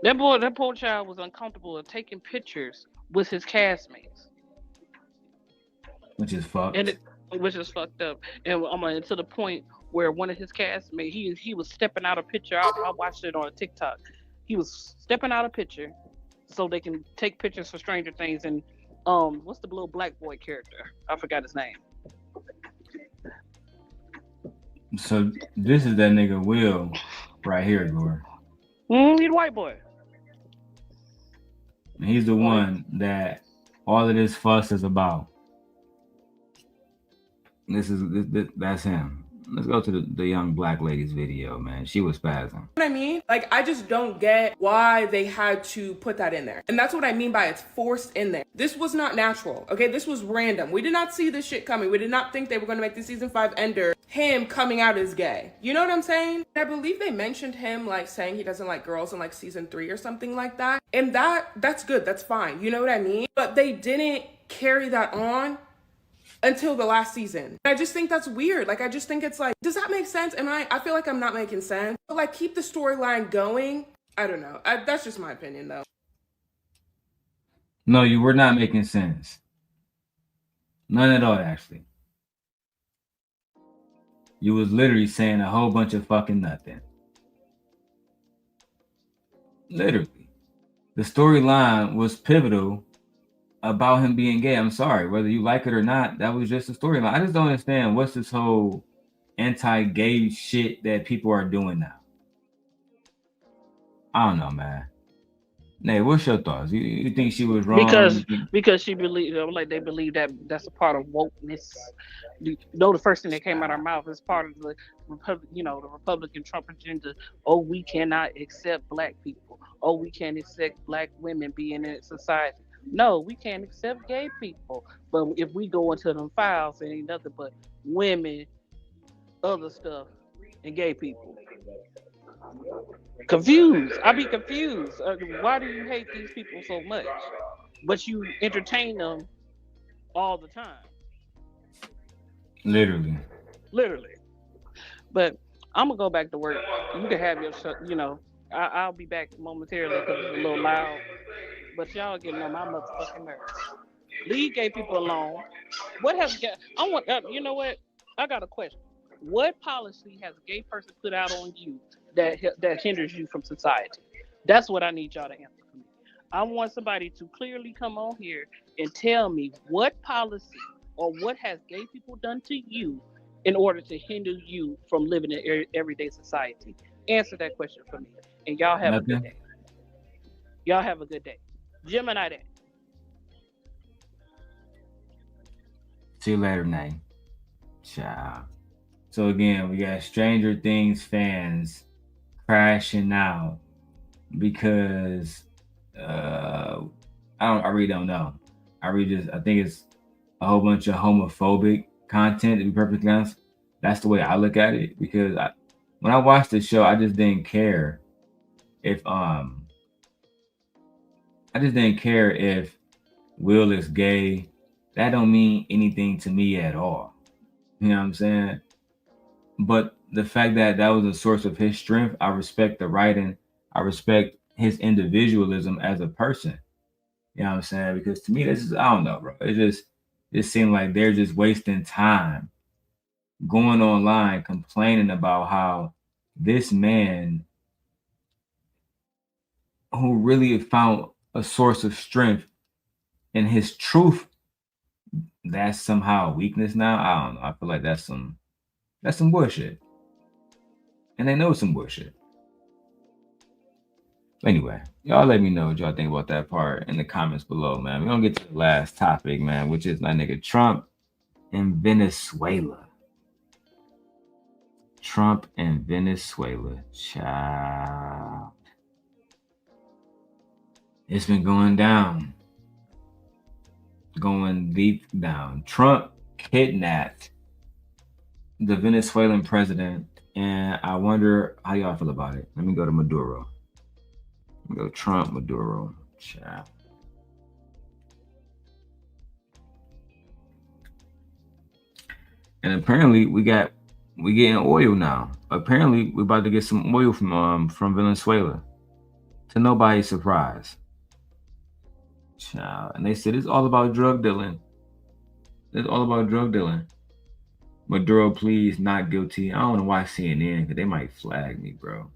That poor child was uncomfortable of taking pictures with his castmates, which is and fucked. which is fucked up. And to the point where one of his castmates, he was stepping out of picture. I watched it on TikTok. He was stepping out of picture so they can take pictures for Stranger Things. And what's the little black boy character? I forgot his name. So this is that nigga Will right here, Gore. He's a white boy. And he's the one that all of this fuss is about. That's him. Let's go to the young black lady's video, man. She was spazzing. What I mean? Like, I just don't get why they had to put that in there. And that's what I mean by it's forced in there. This was not natural, okay? This was random. We did not see this shit coming. We did not think they were going to make the season 5 ender him coming out as gay. You know what I'm saying? I believe they mentioned him, like, saying he doesn't like girls in, like, season 3 or something like that. And that's good. That's fine. You know what I mean? But they didn't carry that on until the last season. I just think that's weird. Like, I just think it's like, does that make sense? I feel like I'm not making sense. But like, keep the storyline going. I don't know. That's just my opinion though. No, you were not making sense. None at all, actually. You was literally saying a whole bunch of fucking nothing. Literally. The storyline was pivotal about him being gay. I'm sorry, whether you like it or not, that was just a storyline. I just don't understand what's this whole anti-gay shit that people are doing now. I don't know, man. Nay, what's your thoughts? You think she was wrong? Because she believed, like they believe that that's a part of wokeness. You know, the first thing that came out of our mouth is part of the the Republican Trump agenda. Oh, we cannot accept black people. Oh, we can't accept black women being in society. No, we can't accept gay people. But if we go into them files, it ain't nothing but women, other stuff, and gay people. Confused. I be confused. Why do you hate these people so much? But you entertain them all the time. Literally. But I'm gonna go back to work. You can have your, I'll be back momentarily because it's a little loud. But y'all getting on my motherfucking nerves. Leave gay people alone. What has I want? You know what? I got a question. What policy has a gay person put out on you that hinders you from society? That's what I need y'all to answer for me. I want somebody to clearly come on here and tell me what policy or what has gay people done to you in order to hinder you from living in everyday society. Answer that question for me. And y'all have a good day. Y'all have a good day. Gemini Day. See you later, Nay. Ciao. So again, we got Stranger Things fans crashing out because I really don't know. I think it's a whole bunch of homophobic content, to be perfectly honest. That's the way I look at it, because when I watched the show, I just didn't care if Will is gay. That don't mean anything to me at all. You know what I'm saying? But the fact that that was a source of his strength, I respect the writing. I respect his individualism as a person. You know what I'm saying? Because to me, this is, I don't know, bro. It seemed like they're just wasting time going online complaining about how this man who really found a source of strength in his truth, that's somehow a weakness now. I don't know. I feel like that's some bullshit. And they know some bullshit. Anyway, y'all let me know what y'all think about that part in the comments below, man. We're gonna get to the last topic, man, which is my nigga Trump and Venezuela. Trump and Venezuela. Child. It's been going down. Going deep down. Trump kidnapped the Venezuelan president, and I wonder how y'all feel about it. Let me go to Maduro. Let me go Trump, Maduro. Ciao. And apparently we getting oil now. Apparently we're about to get some oil from Venezuela. To nobody's surprise. Child. And they said it's all about drug dealing. It's all about drug dealing. Maduro, please, not guilty. I don't want to watch CNN because they might flag me, bro.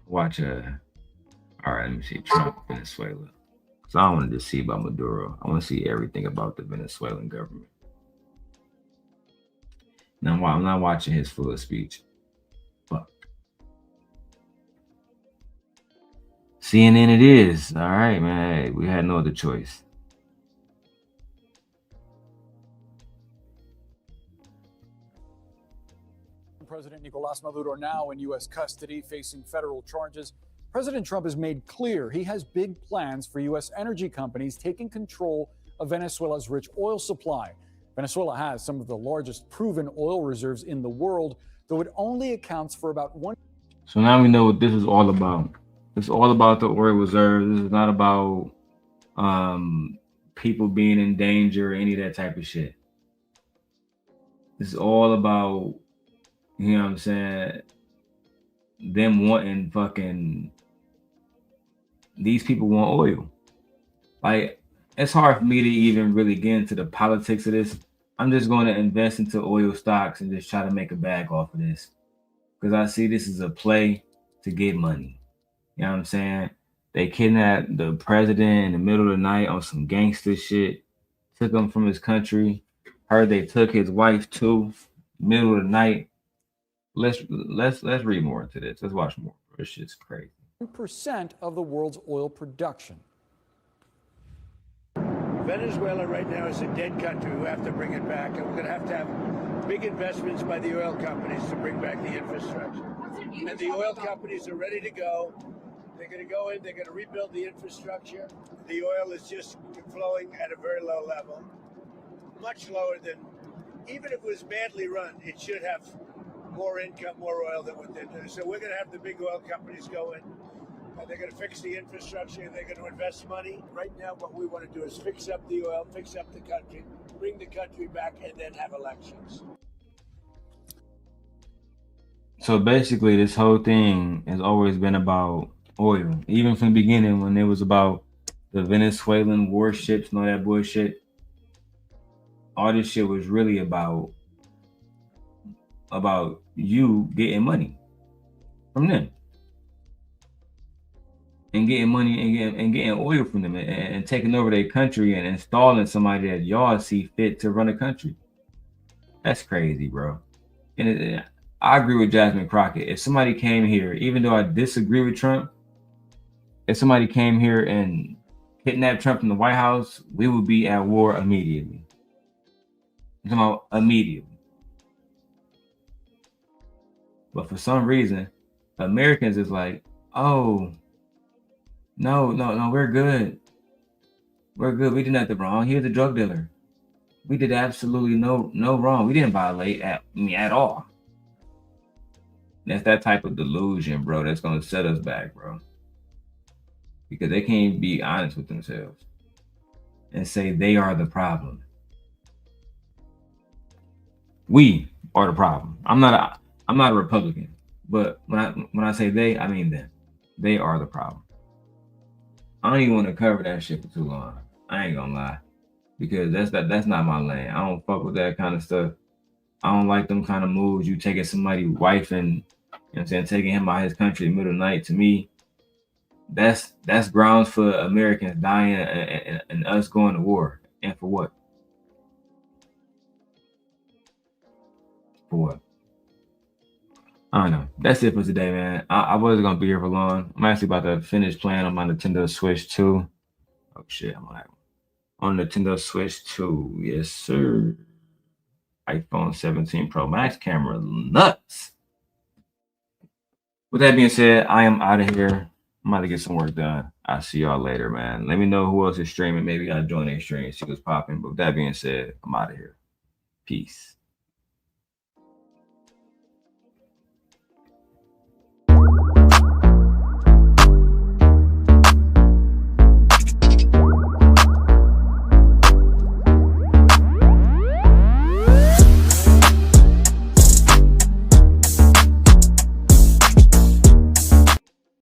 Watch all right, let me see Trump, Venezuela. So I don't want to just see about Maduro. I want to see everything about the Venezuelan government. Now I'm not watching his full speech. Fuck. CNN it is. All right, man. Hey, we had no other choice. President Nicolás Maduro now in U.S. custody facing federal charges. President Trump has made clear he has big plans for U.S. energy companies taking control of Venezuela's rich oil supply. Venezuela has some of the largest proven oil reserves in the world, though it only accounts for about one. So now we know what this is all about. It's all about the oil reserves. This is not about people being in danger or any of that type of shit. This is all about, you know what I'm saying, them wanting fucking, these people want oil. Like, it's hard for me to even really get into the politics of this. I'm just going to invest into oil stocks and just try to make a bag off of this. Because I see this as a play to get money. You know what I'm saying? They kidnapped the president in the middle of the night on some gangster shit. Took him from his country. Heard they took his wife too. Middle of the night. Let's read more into this. Let's watch more. This shit's crazy. 1% of the world's oil production. Venezuela right now is a dead country. We have to bring it back, and we're going to have big investments by the oil companies to bring back the infrastructure. And the oil companies are ready to go. They're going to go in, they're going to rebuild the infrastructure. The oil is just flowing at a very low level, much lower than, even if it was badly run, it should have more income, more oil than what they're doing. So we're going to have the big oil companies go in. They're going to fix the infrastructure, and they're going to invest money. Right now, what we want to do is fix up the oil, fix up the country, bring the country back, and then have elections. So basically, this whole thing has always been about oil. Even from the beginning, when it was about the Venezuelan warships and all that bullshit, all this shit was really about you getting money from them. And getting money and getting oil from them and taking over their country and installing somebody that y'all see fit to run a country. That's crazy, bro. And I agree with Jasmine Crockett. If somebody came here, even though I disagree with Trump, if somebody came here and kidnapped Trump from the White House, we would be at war immediately. I'm talking about immediately. But for some reason, Americans is like, oh, no, we're good. We're good. We did nothing wrong. He was a drug dealer. We did absolutely no wrong. We didn't violate at all. That's that type of delusion, bro, that's going to set us back, bro. Because they can't be honest with themselves and say they are the problem. We are the problem. I'm not a Republican, but when I say they, I mean them. They are the problem. I don't even want to cover that shit for too long. I ain't gonna lie, because that's not my lane. I don't fuck with that kind of stuff. I don't like them kind of moves. You taking somebody's wife and, you know what I'm saying, taking him out his country in the middle of the night. To me, that's grounds for Americans dying and us going to war. And for what? For what? I don't know. That's it for today, man. I wasn't gonna be here for long. I'm actually about to finish playing on my Nintendo Switch 2. Oh shit, I'm like on Nintendo Switch 2. Yes, sir. iPhone 17 Pro Max camera nuts. With that being said, I am out of here. I'm about to get some work done. I'll see y'all later, man. Let me know who else is streaming. Maybe I'll join their stream, see what's popping. But with that being said, I'm out of here. Peace.